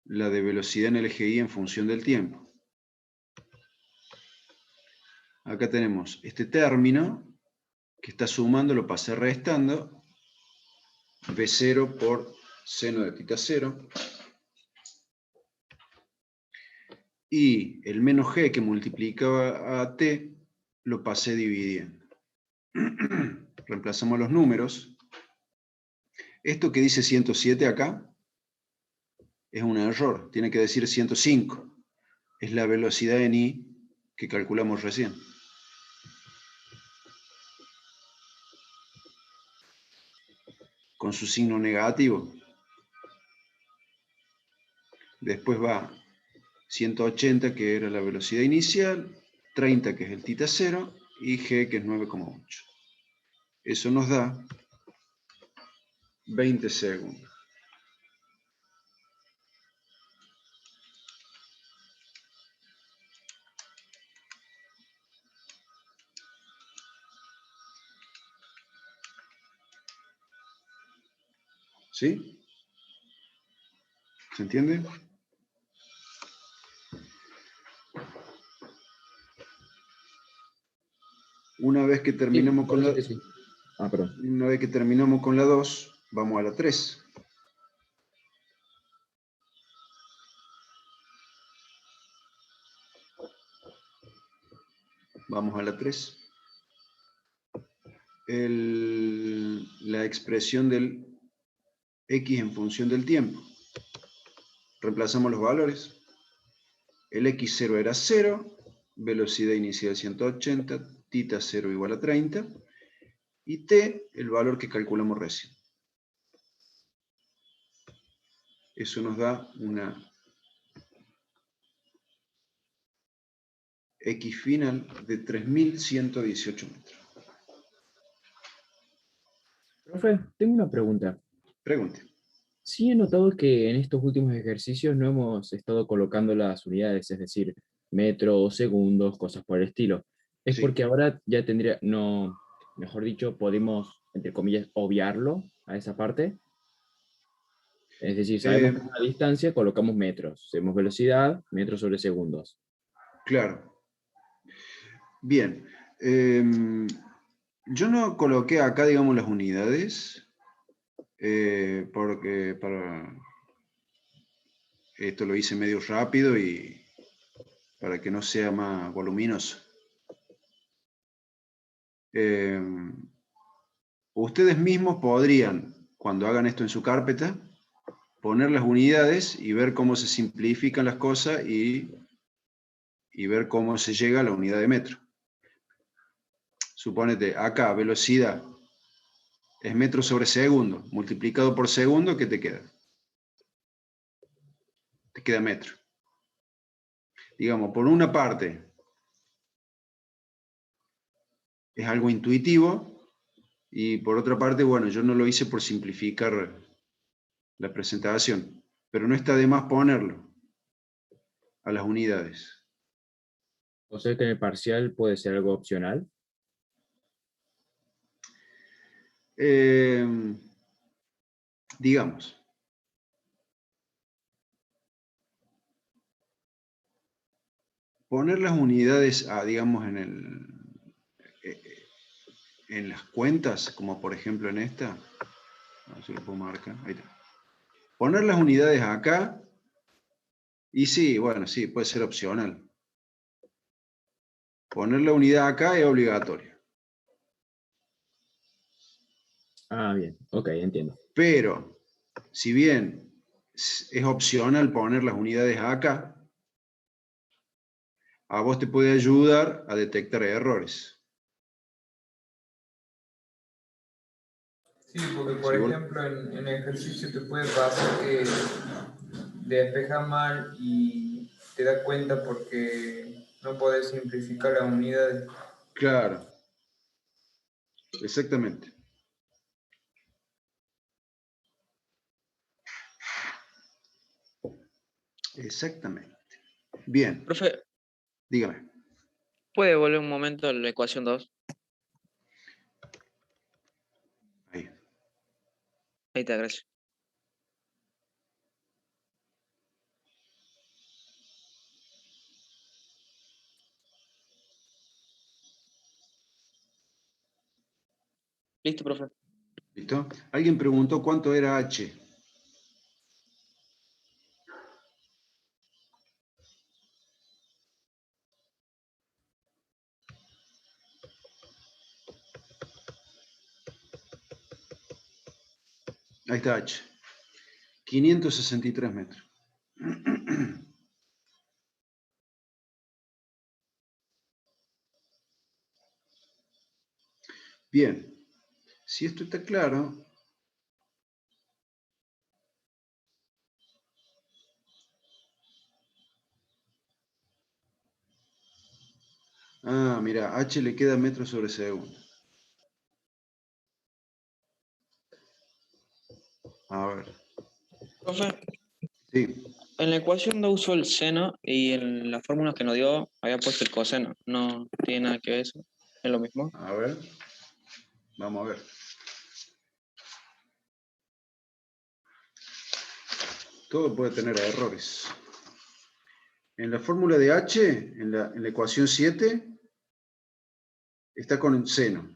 La de velocidad en el eje Y en función del tiempo. Acá tenemos este término que está sumando, lo pasé restando, V0 por seno de θ 0. Y el menos g que multiplicaba a t, lo pasé dividiendo. Reemplazamos los números. Esto que dice 107 acá, es un error, tiene que decir 105. Es la velocidad en I que calculamos recién. Con su signo negativo. Después va 180, que era la velocidad inicial, 30, que es el θ 0, y g, que es 9,8. Eso nos da 20 segundos. ¿Sí? ¿Se entiende? Una vez que terminamos con la, Sí. Ah, perdón. una vez que terminamos con la 2, vamos a la 3. Vamos a la 3. La expresión del x en función del tiempo. Reemplazamos los valores. El x0 era 0, velocidad inicial 180, θ 0 igual a 30, y t, el valor que calculamos recién. Eso nos da una x final de 3118 metros. Profe, tengo una pregunta. Pregunte. Sí he notado que en estos últimos ejercicios no hemos estado colocando las unidades, es decir, metros, segundos, cosas por el estilo. Es Sí. porque ahora ya tendría, no, mejor dicho, podemos, entre comillas, obviarlo a esa parte. Es decir, sabemos que a distancia colocamos metros, hacemos velocidad, metros sobre segundos. Claro. Bien. Yo no coloqué acá, digamos, las unidades, porque esto lo hice medio rápido y para que no sea más voluminoso. Ustedes mismos podrían, cuando hagan esto en su carpeta, poner las unidades y ver cómo se simplifican las cosas y ver cómo se llega a la unidad de metro. Suponete, acá, velocidad es metros sobre segundo, multiplicado por segundo, ¿qué te queda? Te queda metro. Digamos, por una parte, es algo intuitivo, y por otra parte, bueno, yo no lo hice por simplificar la presentación, pero no está de más ponerlo a las unidades. O sea que en el parcial puede ser algo opcional. Digamos, poner las unidades digamos, en las cuentas, como por ejemplo en esta, A ver si lo puedo marcar. Ahí está. Poner las unidades acá. Y sí, bueno, sí, puede ser opcional. Poner la unidad acá es obligatorio. Ah, bien. Ok, entiendo. Pero, si bien es opcional poner las unidades acá, a vos te puede ayudar a detectar errores. Sí, porque por Si vos- ejemplo en ejercicio te puede pasar que despejas mal y te das cuenta porque no podés simplificar las unidades. Claro, exactamente. Exactamente. Bien, Profe, dígame. ¿puede volver un momento a la ecuación 2? Ahí. Ahí está, gracias. Listo, profe. ¿Listo? Alguien preguntó cuánto era H. Ahí está H. 563 metros. Bien, si esto está claro, mira, H le queda metros sobre segundo. A ver, Profe, sí, en la ecuación 2 usó el seno y en las fórmulas que nos dio había puesto el coseno. No tiene nada que ver eso. ¿Es lo mismo? a ver, vamos a ver. Todo puede tener errores. En la fórmula de H, en la ecuación 7, está con seno.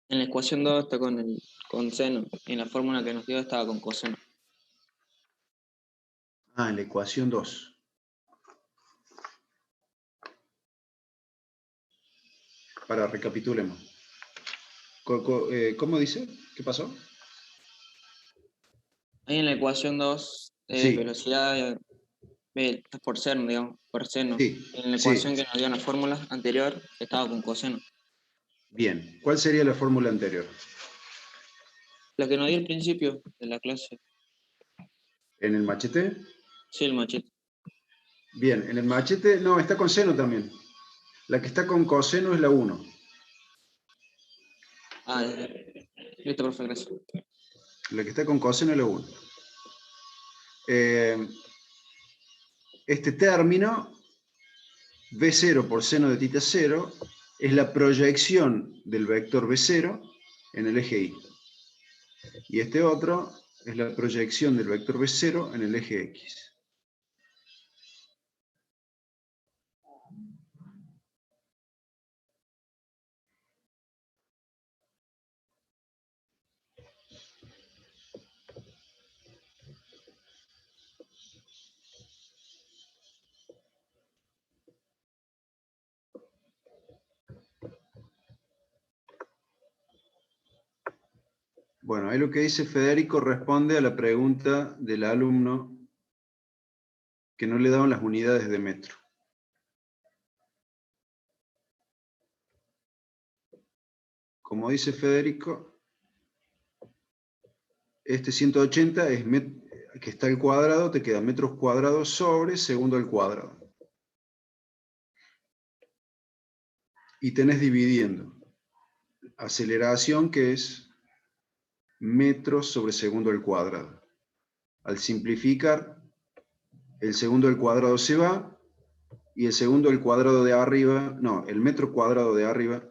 En la ecuación 2 está con seno y en la fórmula que nos dio estaba con coseno. En la ecuación 2. Para, recapitulemos. ¿Cómo dice? ¿Qué pasó? Ahí en la ecuación 2 es Sí, velocidad por seno, digamos, por seno. sí, En la ecuación sí. que nos dio en la fórmula anterior estaba con coseno. Bien. ¿Cuál sería la fórmula anterior? La que nos dio al principio de la clase. ¿En el machete? Sí, el machete. Bien, en el machete, no, está con seno también. La que está con coseno es la 1. Ah, listo, profe, gracias. La que está con coseno es la 1. Este término, B0 por seno de tita 0, es la proyección del vector B0 en el eje Y. Y este otro es la proyección del vector B0 en el eje X. Bueno, ahí lo que dice Federico responde a la pregunta del alumno que no le daban las unidades de metro. Como dice Federico, este 180 es que está al cuadrado, te queda metros cuadrados sobre segundo al cuadrado. Y tenés dividiendo aceleración, que es metros sobre segundo al cuadrado. Al simplificar, el segundo al cuadrado se va y el segundo al cuadrado de arriba, no, el metro cuadrado de arriba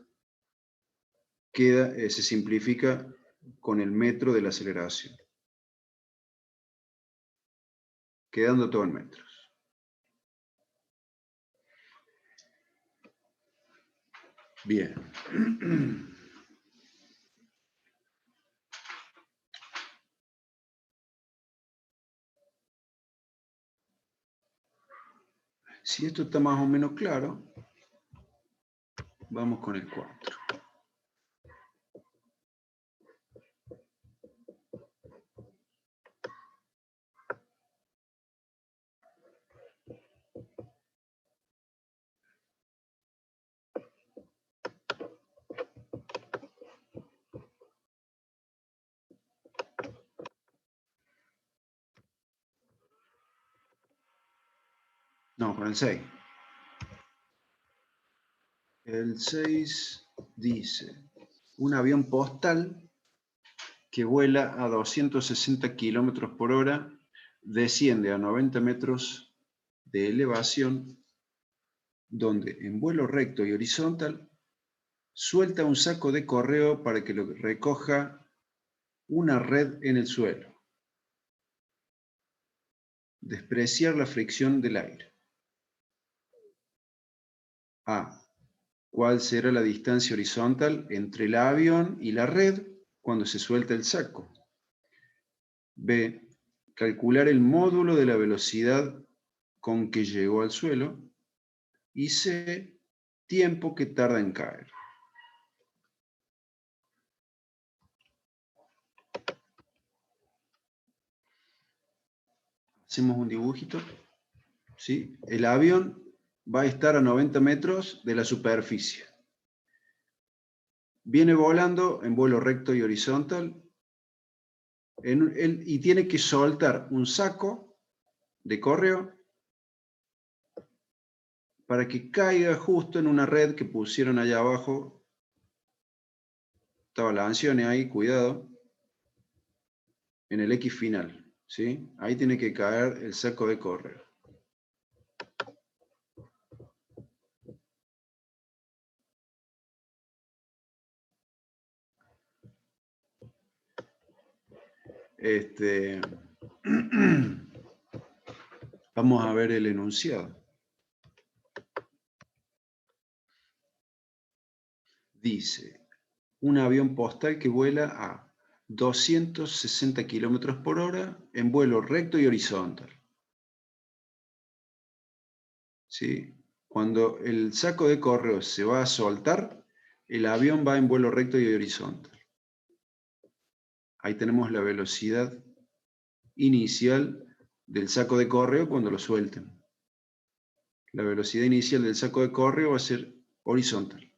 queda, se simplifica con el metro de la aceleración, quedando todo en metros. Bien. Si esto está más o menos claro, vamos con el 4. No, con el 6. El 6 dice, un avión postal que vuela a 260 kilómetros por hora, desciende a 90 metros de elevación, donde en vuelo recto y horizontal suelta un saco de correo para que lo recoja una red en el suelo. Despreciar la fricción del aire. A. ¿Cuál será la distancia horizontal entre el avión y la red cuando se suelta el saco? B. Calcular el módulo de la velocidad con que llegó al suelo. Y C. Tiempo que tarda en caer. Hacemos un dibujito. ¿Sí? El avión va a estar a 90 metros de la superficie. Viene volando en vuelo recto y horizontal y tiene que soltar un saco de correo para que caiga justo en una red que pusieron allá abajo. Estaba la Ancione ahí, cuidado, en el X final, ¿sí? Ahí tiene que caer el saco de correo. Vamos a ver el enunciado. Dice, un avión postal que vuela a 260 kilómetros por hora en vuelo recto y horizontal. ¿Sí? Cuando el saco de correo se va a soltar, el avión va en vuelo recto y horizontal. Ahí tenemos la velocidad inicial del saco de correo cuando lo suelten. La velocidad inicial del saco de correo va a ser horizontal.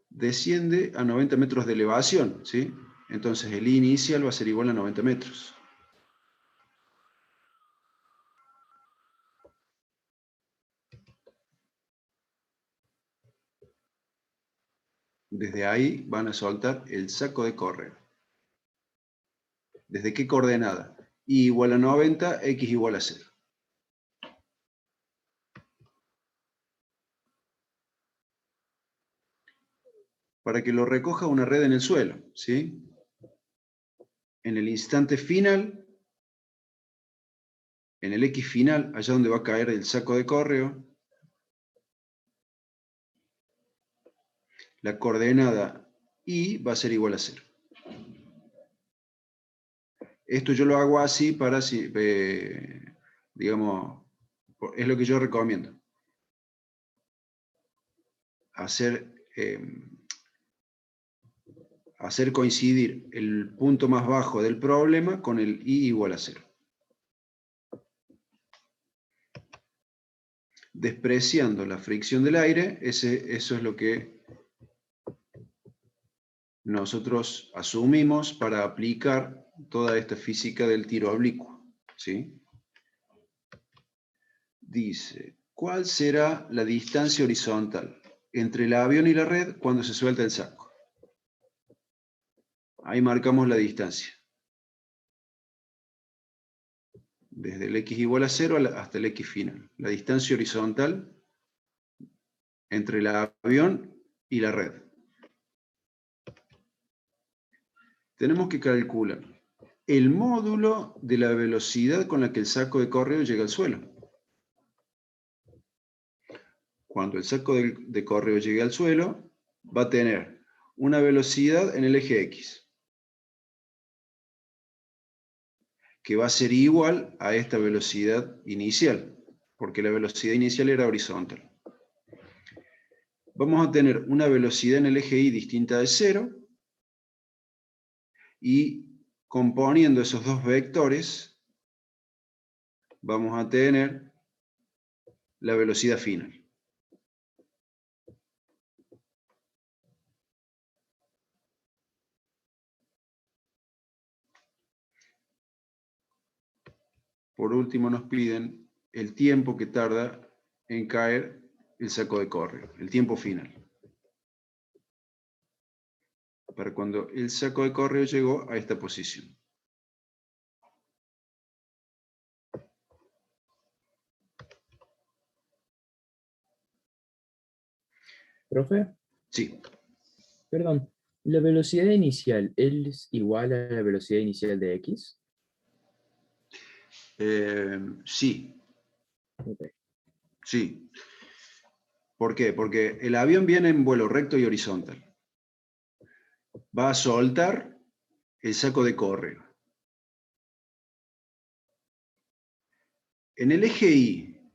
Desciende a 90 metros de elevación, ¿sí? Entonces el I inicial va a ser igual a 90 metros. Desde ahí van a soltar el saco de correo. ¿Desde qué coordenada? Y igual a 90, X igual a 0. Para que lo recoja una red en el suelo, ¿sí? En el instante final, en el X final, allá donde va a caer el saco de correo, la coordenada Y va a ser igual a 0. Esto yo lo hago así para, digamos, es lo que yo recomiendo. Hacer coincidir el punto más bajo del problema con el I igual a 0. Despreciando la fricción del aire, eso es lo que nosotros asumimos para aplicar toda esta física del tiro oblicuo, ¿sí? Dice, ¿cuál será la distancia horizontal entre el avión y la red cuando se suelta el saco? Ahí marcamos la distancia. Desde el X igual a 0 hasta el X final. La distancia horizontal entre el avión y la red. Tenemos que calcular el módulo de la velocidad con la que el saco de correo llega al suelo. Cuando el saco de correo llegue al suelo, va a tener una velocidad en el eje X. que va a ser igual a esta velocidad inicial, porque la velocidad inicial era horizontal. Vamos a tener una velocidad en el eje Y distinta de 0, y componiendo esos dos vectores, vamos a tener la velocidad final. Por último nos piden el tiempo que tarda en caer el saco de córreo, el tiempo final. Para cuando el saco de córreo llegó a esta posición. ¿Profe? Sí. Perdón. ¿La velocidad inicial es igual a la velocidad inicial de X? Sí. Ok. Sí. ¿Por qué? Porque el avión viene en vuelo recto y horizontal. Va a soltar el saco de córreo. En el eje Y,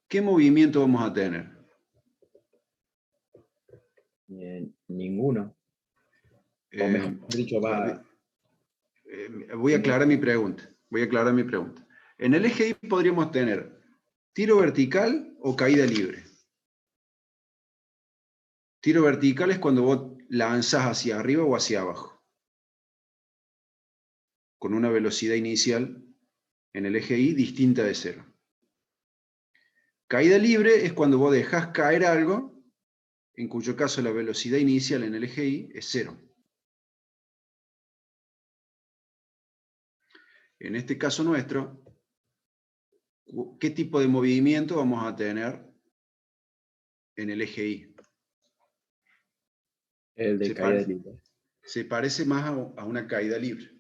¿qué movimiento vamos a tener? Ninguno. O mejor dicho, va... Voy a aclarar mi pregunta. En el eje Y podríamos tener tiro vertical o caída libre. Tiro vertical es cuando vos lanzas hacia arriba o hacia abajo, con una velocidad inicial en el eje Y distinta de 0. Caída libre es cuando vos dejás caer algo, en cuyo caso la velocidad inicial en el eje Y es 0. En este caso nuestro, ¿qué tipo de movimiento vamos a tener en el eje Y? El de caída libre. Se parece más a una caída libre.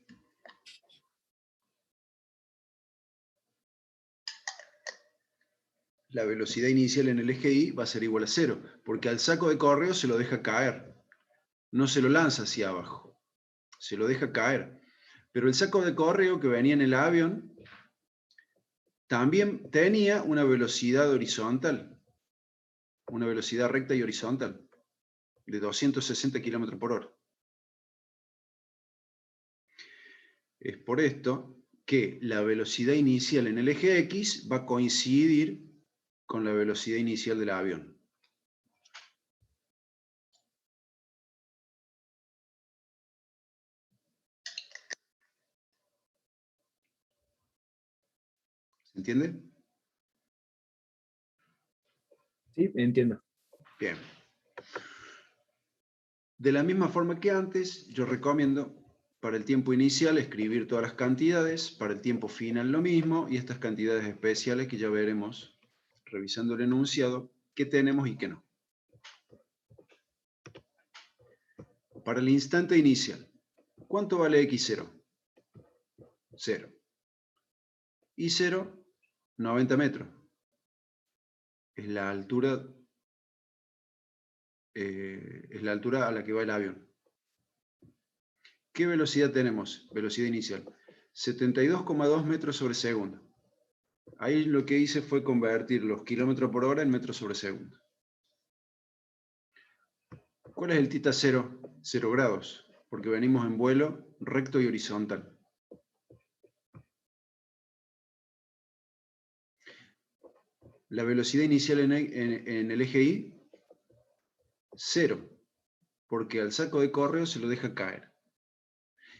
La velocidad inicial en el eje Y va a ser igual a 0, porque al saco de córreo se lo deja caer. No se lo lanza hacia abajo, se lo deja caer. Pero el saco de córreo que venía en el avión también tenía una velocidad horizontal, una velocidad recta y horizontal, de 260 km por hora. Es por esto que la velocidad inicial en el eje X va a coincidir con la velocidad inicial del avión. ¿Se entiende? Sí, entiendo. Bien. De la misma forma que antes, yo recomiendo para el tiempo inicial escribir todas las cantidades, para el tiempo final lo mismo, y estas cantidades especiales que ya veremos revisando el enunciado, qué tenemos y qué no. Para el instante inicial, ¿cuánto vale x0? 0. Y0, 90 metros. Es la altura a la que va el avión. ¿Qué velocidad tenemos? Velocidad inicial. 72,2 metros sobre segundo. Ahí lo que hice fue convertir los kilómetros por hora en metros sobre segundo. ¿Cuál es el θ 0? 0 grados, porque venimos en vuelo recto y horizontal. La velocidad inicial en el eje Y, 0, porque al saco de córreo se lo deja caer.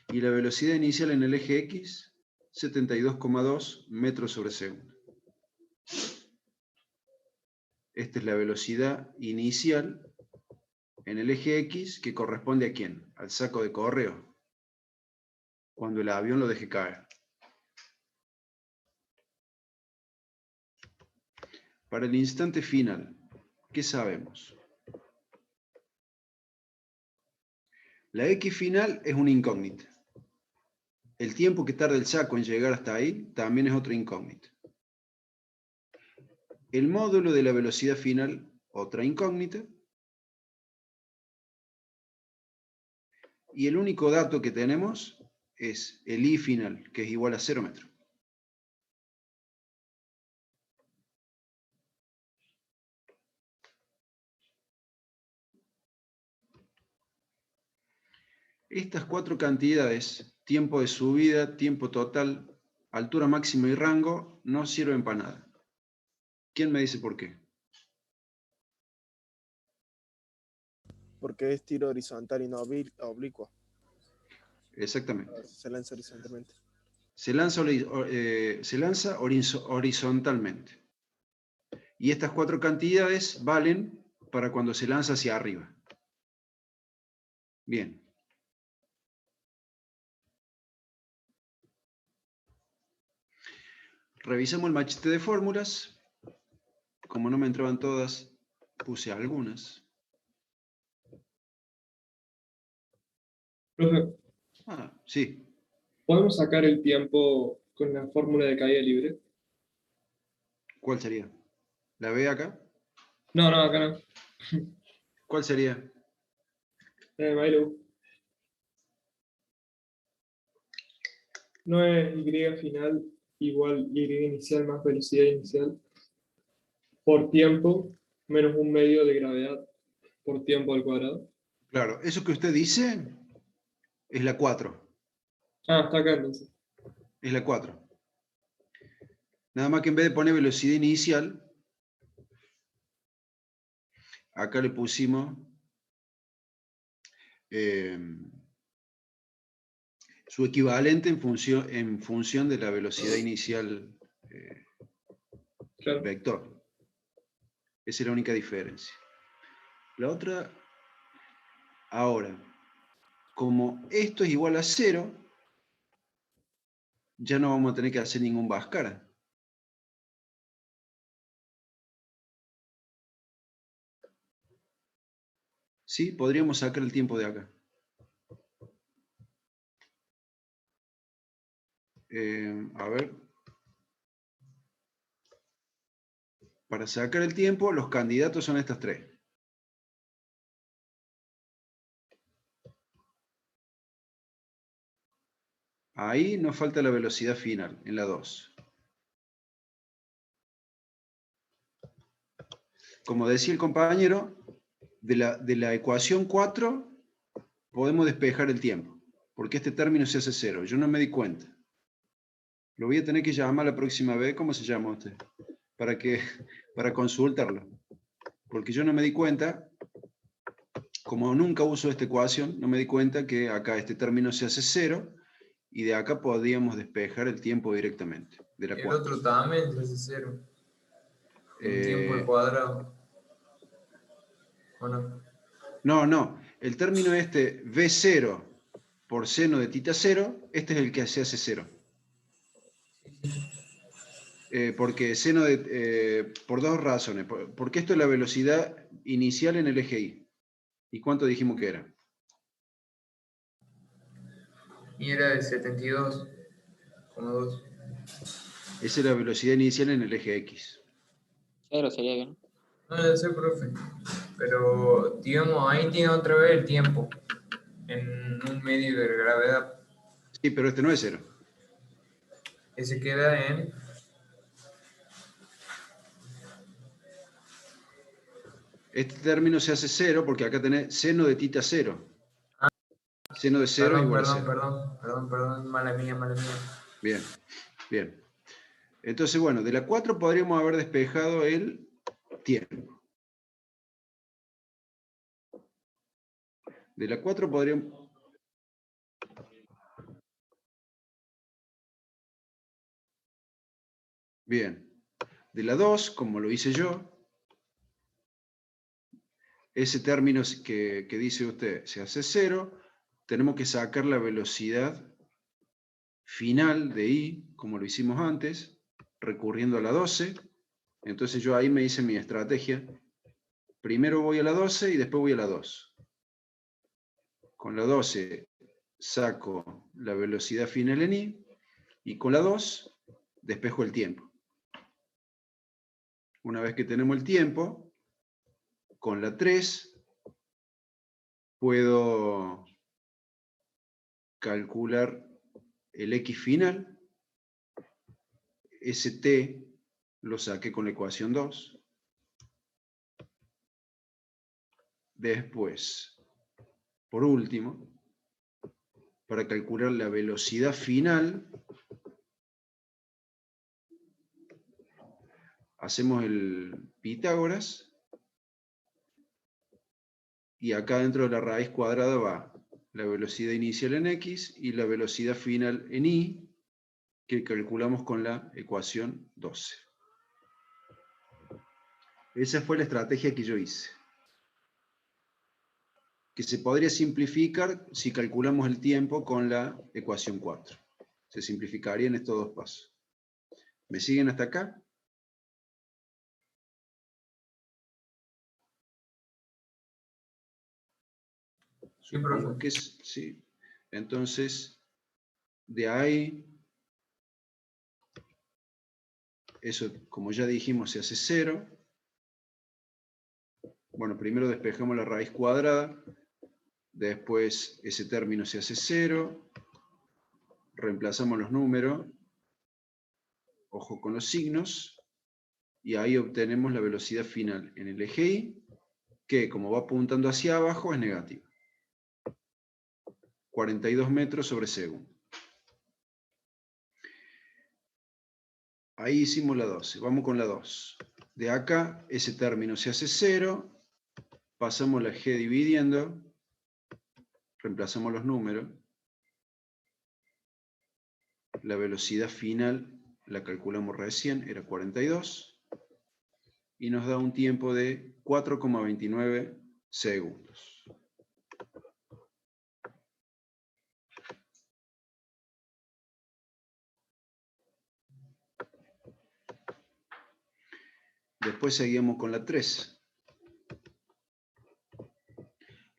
Y la velocidad inicial en el eje X, 72,2 metros sobre segundo. Esta es la velocidad inicial en el eje X, que corresponde ¿a quién? Al saco de córreo, cuando el avión lo deje caer. Para el instante final, ¿qué sabemos? La X final es una incógnita. El tiempo que tarda el saco en llegar hasta ahí también es otra incógnita. El módulo de la velocidad final, otra incógnita. Y el único dato que tenemos es el I final, que es igual a 0 metros. Estas cuatro cantidades, tiempo de subida, tiempo total, altura máxima y rango, no sirven para nada. ¿Quién me dice por qué? Porque es tiro horizontal y no oblicuo. Exactamente. Se lanza horizontalmente. Se lanza horizontalmente. Y estas cuatro cantidades valen para cuando se lanza hacia arriba. Bien. Revisamos el machete de fórmulas. Como no me entraban todas, puse algunas. Profe, Ah, sí. ¿podemos sacar el tiempo con la fórmula de caída libre? ¿Cuál sería? ¿La ve acá? No, no, acá no. ¿Cuál sería? Milo. No es Y final igual Y inicial más velocidad inicial por tiempo menos un medio de gravedad por tiempo al cuadrado. Claro, eso que usted dice es la 4. Ah, está acá entonces. Es la 4. Nada más que en vez de poner velocidad inicial, acá le pusimos su equivalente en función de la velocidad inicial Claro. vector. Esa es la única diferencia. La otra, ahora, como esto es igual a 0, ya no vamos a tener que hacer ningún Bhaskara. ¿Sí? Podríamos sacar el tiempo de acá. A ver. Para sacar el tiempo, los candidatos son estas tres. Ahí nos falta la velocidad final, en la 2. Como decía el compañero, de la ecuación 4 podemos despejar el tiempo, porque este término se hace 0. Yo no me di cuenta. Lo voy a tener que llamar la próxima vez. ¿Cómo se llama usted? Para consultarlo. Porque yo no me di cuenta, como nunca uso esta ecuación, no me di cuenta que acá este término se hace 0 y de acá podríamos despejar el tiempo directamente. De la El 4. otro también se hace 0. En tiempo al cuadrado. ¿O no? No. El término este V0 por seno de tita 0, este es el que se hace 0. Porque seno de... por dos razones. Porque esto es la velocidad inicial en el eje Y. ¿Y cuánto dijimos que era? Y era de 72,2. Esa es la velocidad inicial en el eje X. Cero sería que no. No lo sé, profe. Pero, digamos, ahí tiene otra vez el tiempo. En un medio de gravedad. Sí, pero este no es 0. Ese queda en... Este término se hace 0 porque acá tenés seno de tita 0. Seno de 0 igual a 0. Perdón, mala mía. Bien. Entonces, bueno, de la 4 podríamos haber despejado el tiempo. De la 4 podríamos... Bien. De la 2, como lo hice yo, ese término que dice usted se hace 0, tenemos que sacar la velocidad final de I, como lo hicimos antes, recurriendo a la 12. Entonces yo ahí me hice mi estrategia. Primero voy a la 12 y después voy a la 2. Con la 12 saco la velocidad final en I y con la 2 despejo el tiempo. Una vez que tenemos el tiempo, con la 3 puedo calcular el X final, ese T lo saqué con la ecuación 2. Después, por último, para calcular la velocidad final, hacemos el Pitágoras, y acá dentro de la raíz cuadrada va la velocidad inicial en X y la velocidad final en Y, que calculamos con la ecuación 12. Esa fue la estrategia que yo hice, que se podría simplificar si calculamos el tiempo con la ecuación 4. Se simplificarían estos dos pasos. ¿Me siguen hasta acá? Sí, Supongo profe. que sí. Entonces, de ahí, eso, como ya dijimos, se hace 0. Bueno, primero despejamos la raíz cuadrada, después ese término se hace 0, reemplazamos los números, ojo con los signos, y ahí obtenemos la velocidad final en el eje Y, que como va apuntando hacia abajo es negativa. 42 metros sobre segundo. Ahí hicimos la 12, vamos con la 2. De acá ese término se hace 0, pasamos la G dividiendo, reemplazamos los números, la velocidad final la calculamos recién, era 42, y nos da un tiempo de 4,29 segundos. Después seguimos con la 3.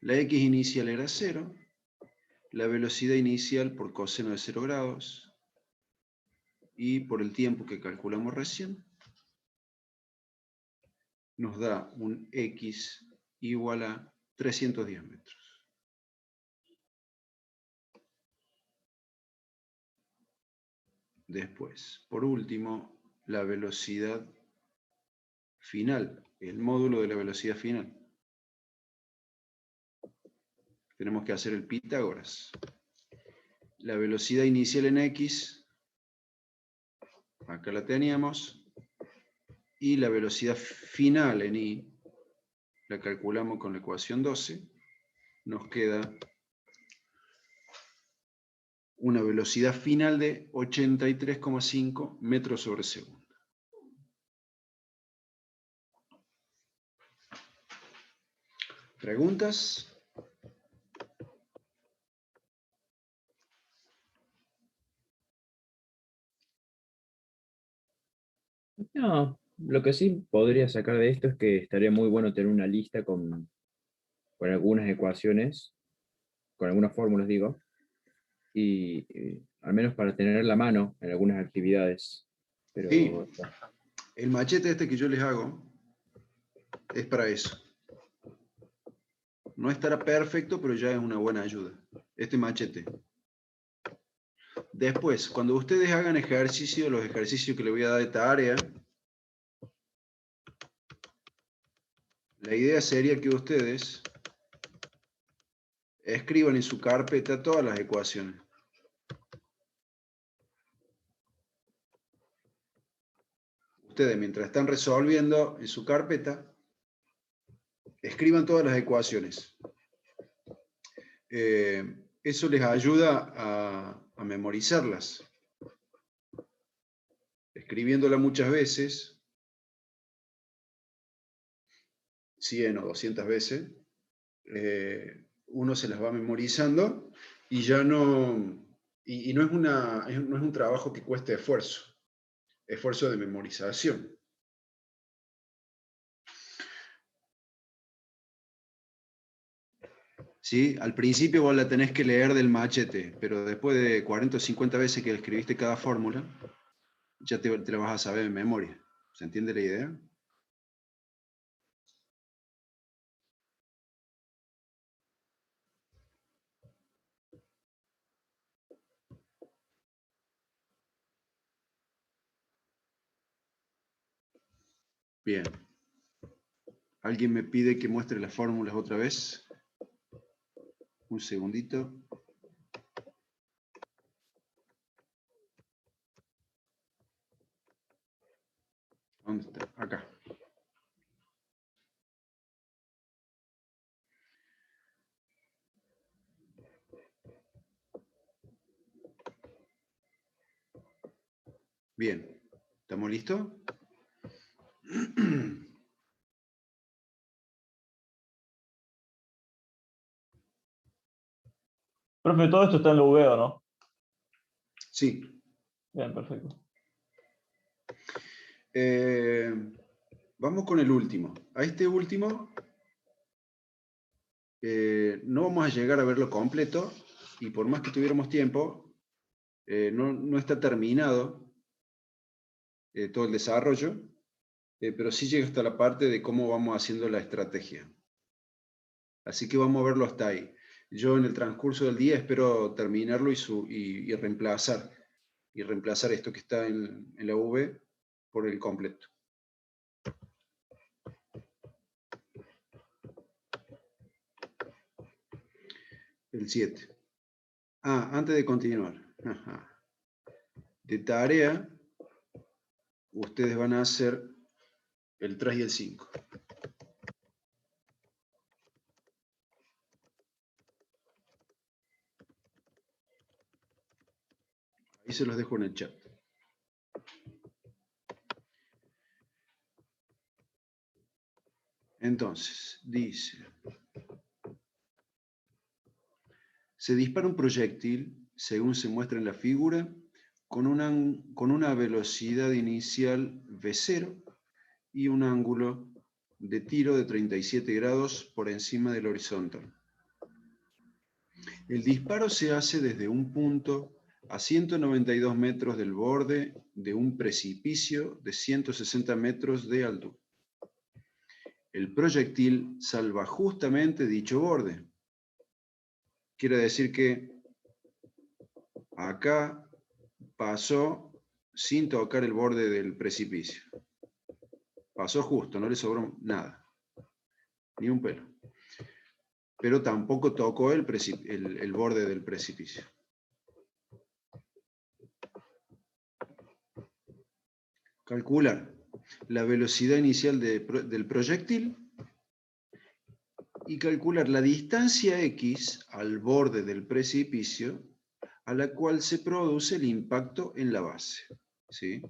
La X inicial era 0, la velocidad inicial por coseno de 0 grados, y por el tiempo que calculamos recién, nos da un X igual a 310 metros. Después, por último, la velocidad final, el módulo de la velocidad final. Tenemos que hacer el Pitágoras. La velocidad inicial en X, acá la teníamos, y la velocidad final en Y, la calculamos con la ecuación 12, nos queda una velocidad final de 83,5 metros sobre segundo. ¿Preguntas? No, lo que sí podría sacar de esto es que estaría muy bueno tener una lista con algunas ecuaciones, con algunas fórmulas, digo, y al menos para tener la mano en algunas actividades. Sí, Pero el machete este que yo les hago es para eso. No estará perfecto, pero ya es una buena ayuda. Este machete. Después, cuando ustedes hagan ejercicio, los ejercicios que les voy a dar de tarea, la idea sería que ustedes escriban en su carpeta todas las ecuaciones. Ustedes, mientras están resolviendo en su carpeta, escriban todas las ecuaciones. Eso les ayuda a memorizarlas. Escribiéndolas muchas veces, 100 o 200 veces, uno se las va memorizando y ya no, y no es un trabajo que cueste esfuerzo de memorización. ¿Sí? Al principio vos la tenés que leer del machete, pero después de 40 o 50 veces que escribiste cada fórmula, ya te la vas a saber en memoria. ¿Se entiende la idea? Bien. ¿Alguien me pide que muestre las fórmulas otra vez? Un segundito. ¿Dónde está? Acá. Bien. ¿Estamos listos? Profe, todo esto está en la UVEO, ¿no? Sí. Bien, perfecto. Vamos con el último. A este último no vamos a llegar a verlo completo y por más que tuviéramos tiempo, no está terminado todo el desarrollo, pero sí llega hasta la parte de cómo vamos haciendo la estrategia. Así que vamos a verlo hasta ahí. Yo en el transcurso del día espero terminarlo y reemplazar esto que está en la V por el completo. El 7. Antes de continuar. De tarea, ustedes van a hacer el 3 y el 5. Ahí se los dejo en el chat. Entonces, dice, se dispara un proyectil, según se muestra en la figura, con una velocidad inicial V0 y un ángulo de tiro de 37 grados por encima del horizontal. El disparo se hace desde un punto a 192 metros del borde de un precipicio de 160 metros de altura. El proyectil salva justamente dicho borde. Quiere decir que acá pasó sin tocar el borde del precipicio. Pasó justo, no le sobró nada, ni un pelo. Pero tampoco tocó el borde del precipicio. Calcular la velocidad inicial del proyectil y calcular la distancia x al borde del precipicio a la cual se produce el impacto en la base. ¿Sí?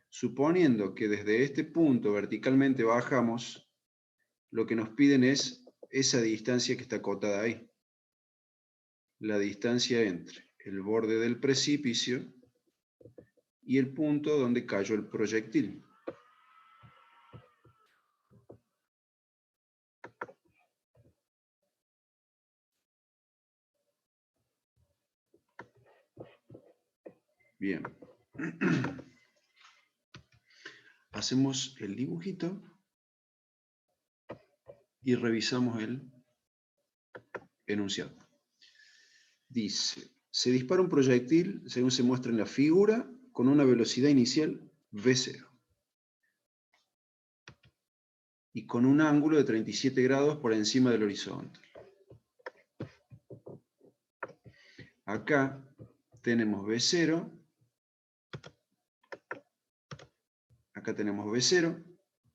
Suponiendo que desde este punto verticalmente bajamos, lo que nos piden es esa distancia que está acotada ahí. La distancia entre el borde del precipicio y el punto donde cayó el proyectil. Bien. Hacemos el dibujito y revisamos el enunciado. Dice, se dispara un proyectil, según se muestra en la figura, con una velocidad inicial V0 y con un ángulo de 37 grados por encima del horizonte. Acá tenemos V0, acá tenemos V0,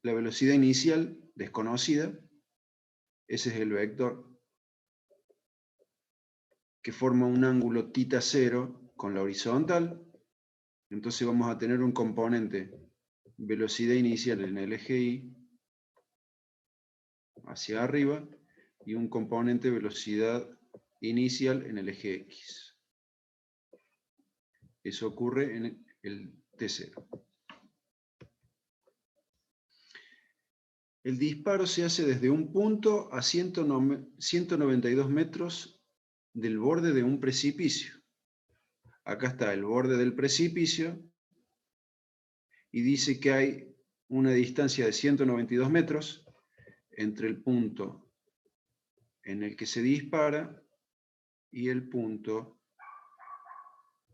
la velocidad inicial desconocida, ese es el vector que forma un ángulo θ0 con la horizontal. Entonces vamos a tener un componente velocidad inicial en el eje Y hacia arriba y un componente velocidad inicial en el eje X. Eso ocurre en el T0. El disparo se hace desde un punto a 192 metros del borde de un precipicio. Acá está el borde del precipicio y dice que hay una distancia de 192 metros entre el punto en el que se dispara y el punto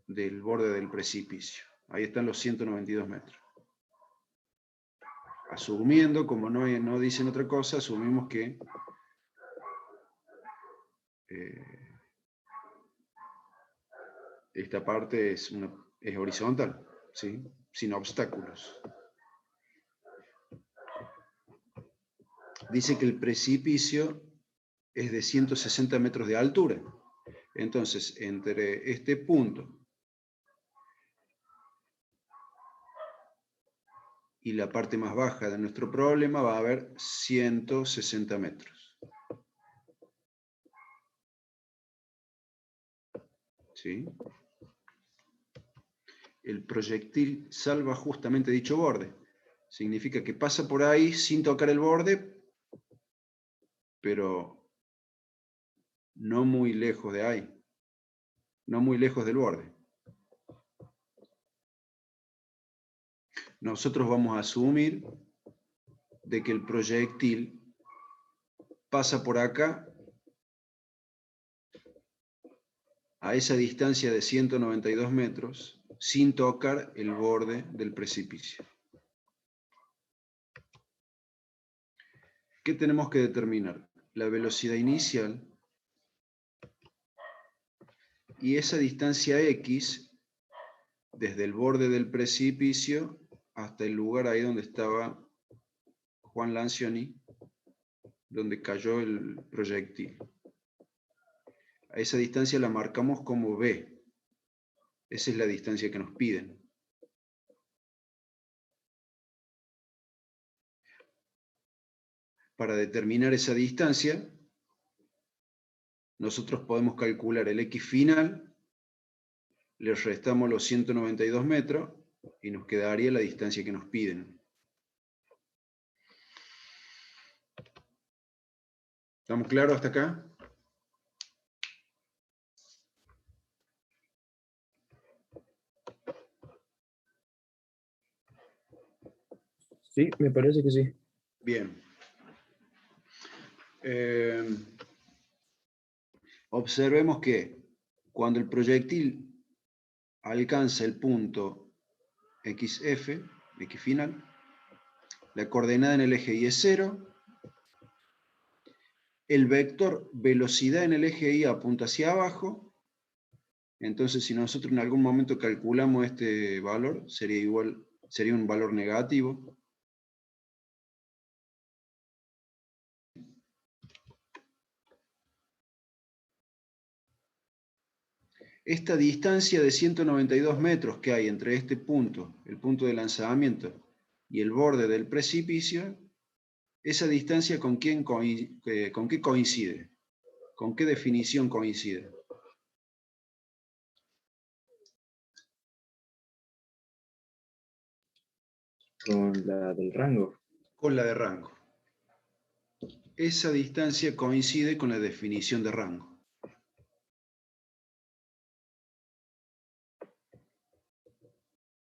del borde del precipicio. Ahí están los 192 metros. asumiendo, como no dicen otra cosa, asumimos que esta parte es horizontal, ¿sí? Sin obstáculos. Dice que el precipicio es de 160 metros de altura. Entonces, entre este punto y la parte más baja de nuestro problema va a haber 160 metros. ¿Sí? El proyectil salva justamente dicho borde. Significa que pasa por ahí sin tocar el borde, pero no muy lejos de ahí. No muy lejos del borde. Nosotros vamos a asumir de que el proyectil pasa por acá a esa distancia de 192 metros sin tocar el borde del precipicio. ¿Qué tenemos que determinar? La velocidad inicial y esa distancia X desde el borde del precipicio hasta el lugar ahí donde estaba Juan Lancioni, donde cayó el proyectil. A esa distancia la marcamos como B. Esa es la distancia que nos piden. Para determinar esa distancia, nosotros podemos calcular el X final, le restamos los 192 metros y nos quedaría la distancia que nos piden. ¿Estamos claros hasta acá? Sí, me parece que sí. Bien. Observemos que cuando el proyectil alcanza el punto XF, X final, la coordenada en el eje Y es 0, el vector velocidad en el eje Y apunta hacia abajo, entonces si nosotros en algún momento calculamos este valor, sería un valor negativo. Esta distancia de 192 metros que hay entre este punto, el punto de lanzamiento, y el borde del precipicio, esa distancia ¿con qué coincide? ¿Con qué definición coincide? Con la del rango. Con la de rango. Esa distancia coincide con la definición de rango.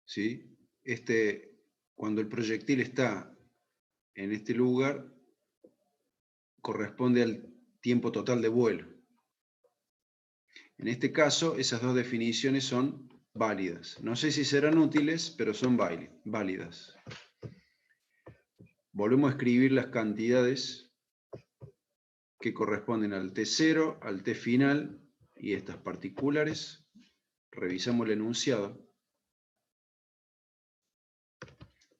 ¿Sí? Cuando el proyectil está en este lugar, corresponde al tiempo total de vuelo. En este caso, esas dos definiciones son válidas. No sé si serán útiles, pero son válidas. Volvemos a escribir las cantidades que corresponden al T0, al T final y estas particulares. Revisamos el enunciado.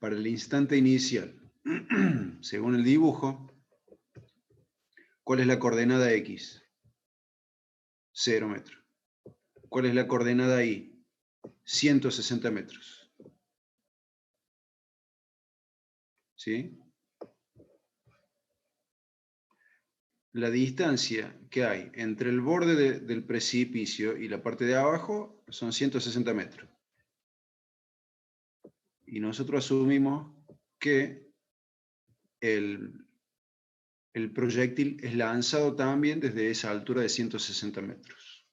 Para el instante inicial, según el dibujo, ¿cuál es la coordenada X? 0 metros. ¿Cuál es la coordenada Y? 160 metros. ¿Sí? La distancia que hay entre el borde del precipicio y la parte de abajo son 160 metros. Y nosotros asumimos que el proyectil es lanzado también desde esa altura de 160 metros.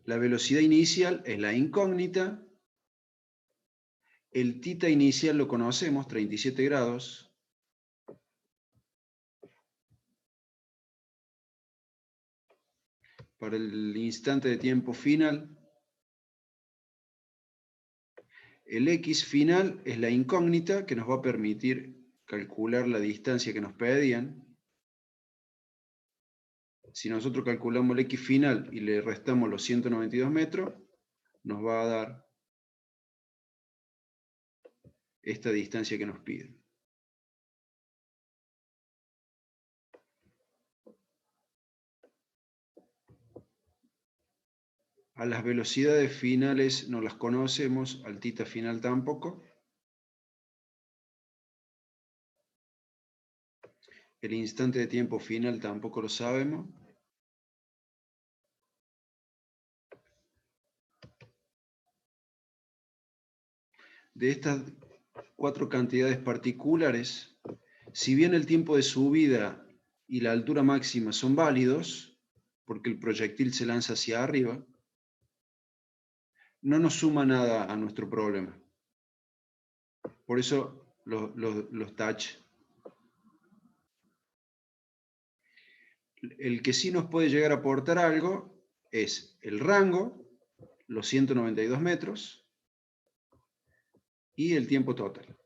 La velocidad inicial es la incógnita. El θ inicial lo conocemos, 37 grados. Para el instante de tiempo final, El X final es la incógnita que nos va a permitir calcular la distancia que nos pedían. Si nosotros calculamos el X final y le restamos los 192 metros, nos va a dar esta distancia que nos piden. A las velocidades finales no las conocemos, al tita final tampoco. El instante de tiempo final tampoco lo sabemos. De estas 4 cantidades particulares, si bien el tiempo de subida y la altura máxima son válidos, porque el proyectil se lanza hacia arriba, no nos suma nada a nuestro problema. Por eso los taché. El que sí nos puede llegar a aportar algo es el rango, los 192 metros, y el tiempo total.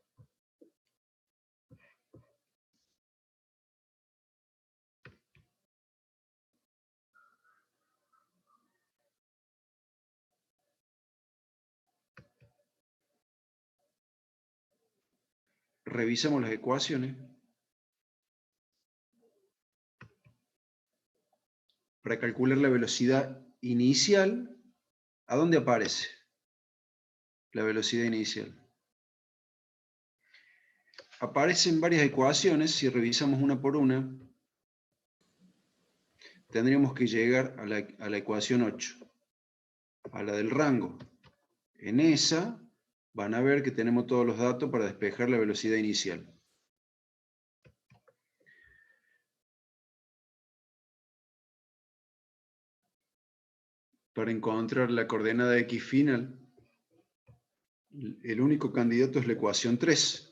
Revisemos las ecuaciones. Para calcular la velocidad inicial, ¿a dónde aparece la velocidad inicial? Aparecen varias ecuaciones. Si revisamos una por una, tendríamos que llegar a la ecuación 8, a la del rango. En esa van a ver que tenemos todos los datos para despejar la velocidad inicial. Para encontrar la coordenada X final, el único candidato es la ecuación 3.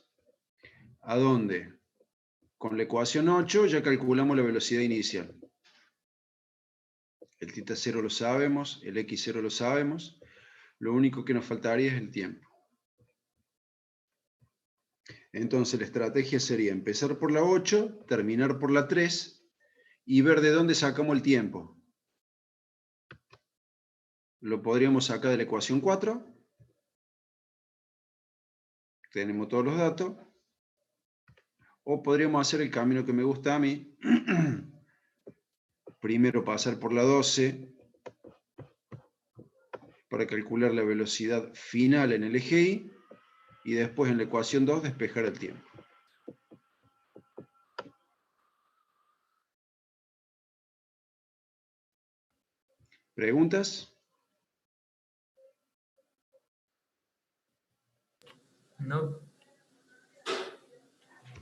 ¿A dónde? Con la ecuación 8 ya calculamos la velocidad inicial. El tita 0 lo sabemos, el X0 lo sabemos. Lo único que nos faltaría es el tiempo. Entonces la estrategia sería empezar por la 8, terminar por la 3 y ver de dónde sacamos el tiempo. Lo podríamos sacar de la ecuación 4. Tenemos todos los datos. O podríamos hacer el camino que me gusta a mí. Primero pasar por la 12 para calcular la velocidad final en el eje Y y después en la ecuación 2 despejar el tiempo. ¿Preguntas? No.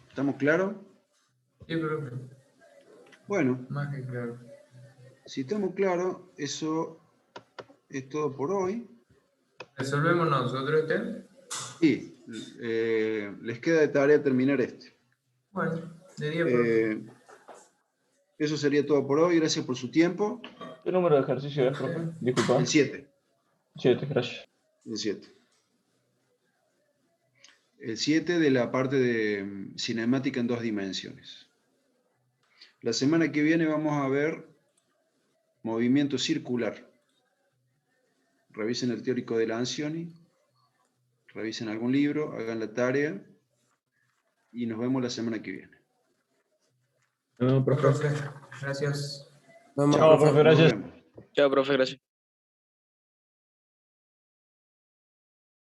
¿Estamos claros? Sí, profe. Bueno, Más que claro. si estamos claros, eso es todo por hoy. ¿Resolvemos nosotros este? Sí, les queda de tarea terminar este. Bueno, de día, profe. Eso sería todo por hoy. Gracias por su tiempo. ¿Qué número de ejercicio es, profe? Disculpa. El 7. 7, gracias. El 7. El 7 de la parte de cinemática en 2 dimensiones. La semana que viene vamos a ver movimiento circular. Revisen el teórico de Lancioni, revisen algún libro, hagan la tarea y nos vemos la semana que viene. No, profe. Profe, gracias. Chao, profe, gracias. Nos vemos. Chao, profe, gracias.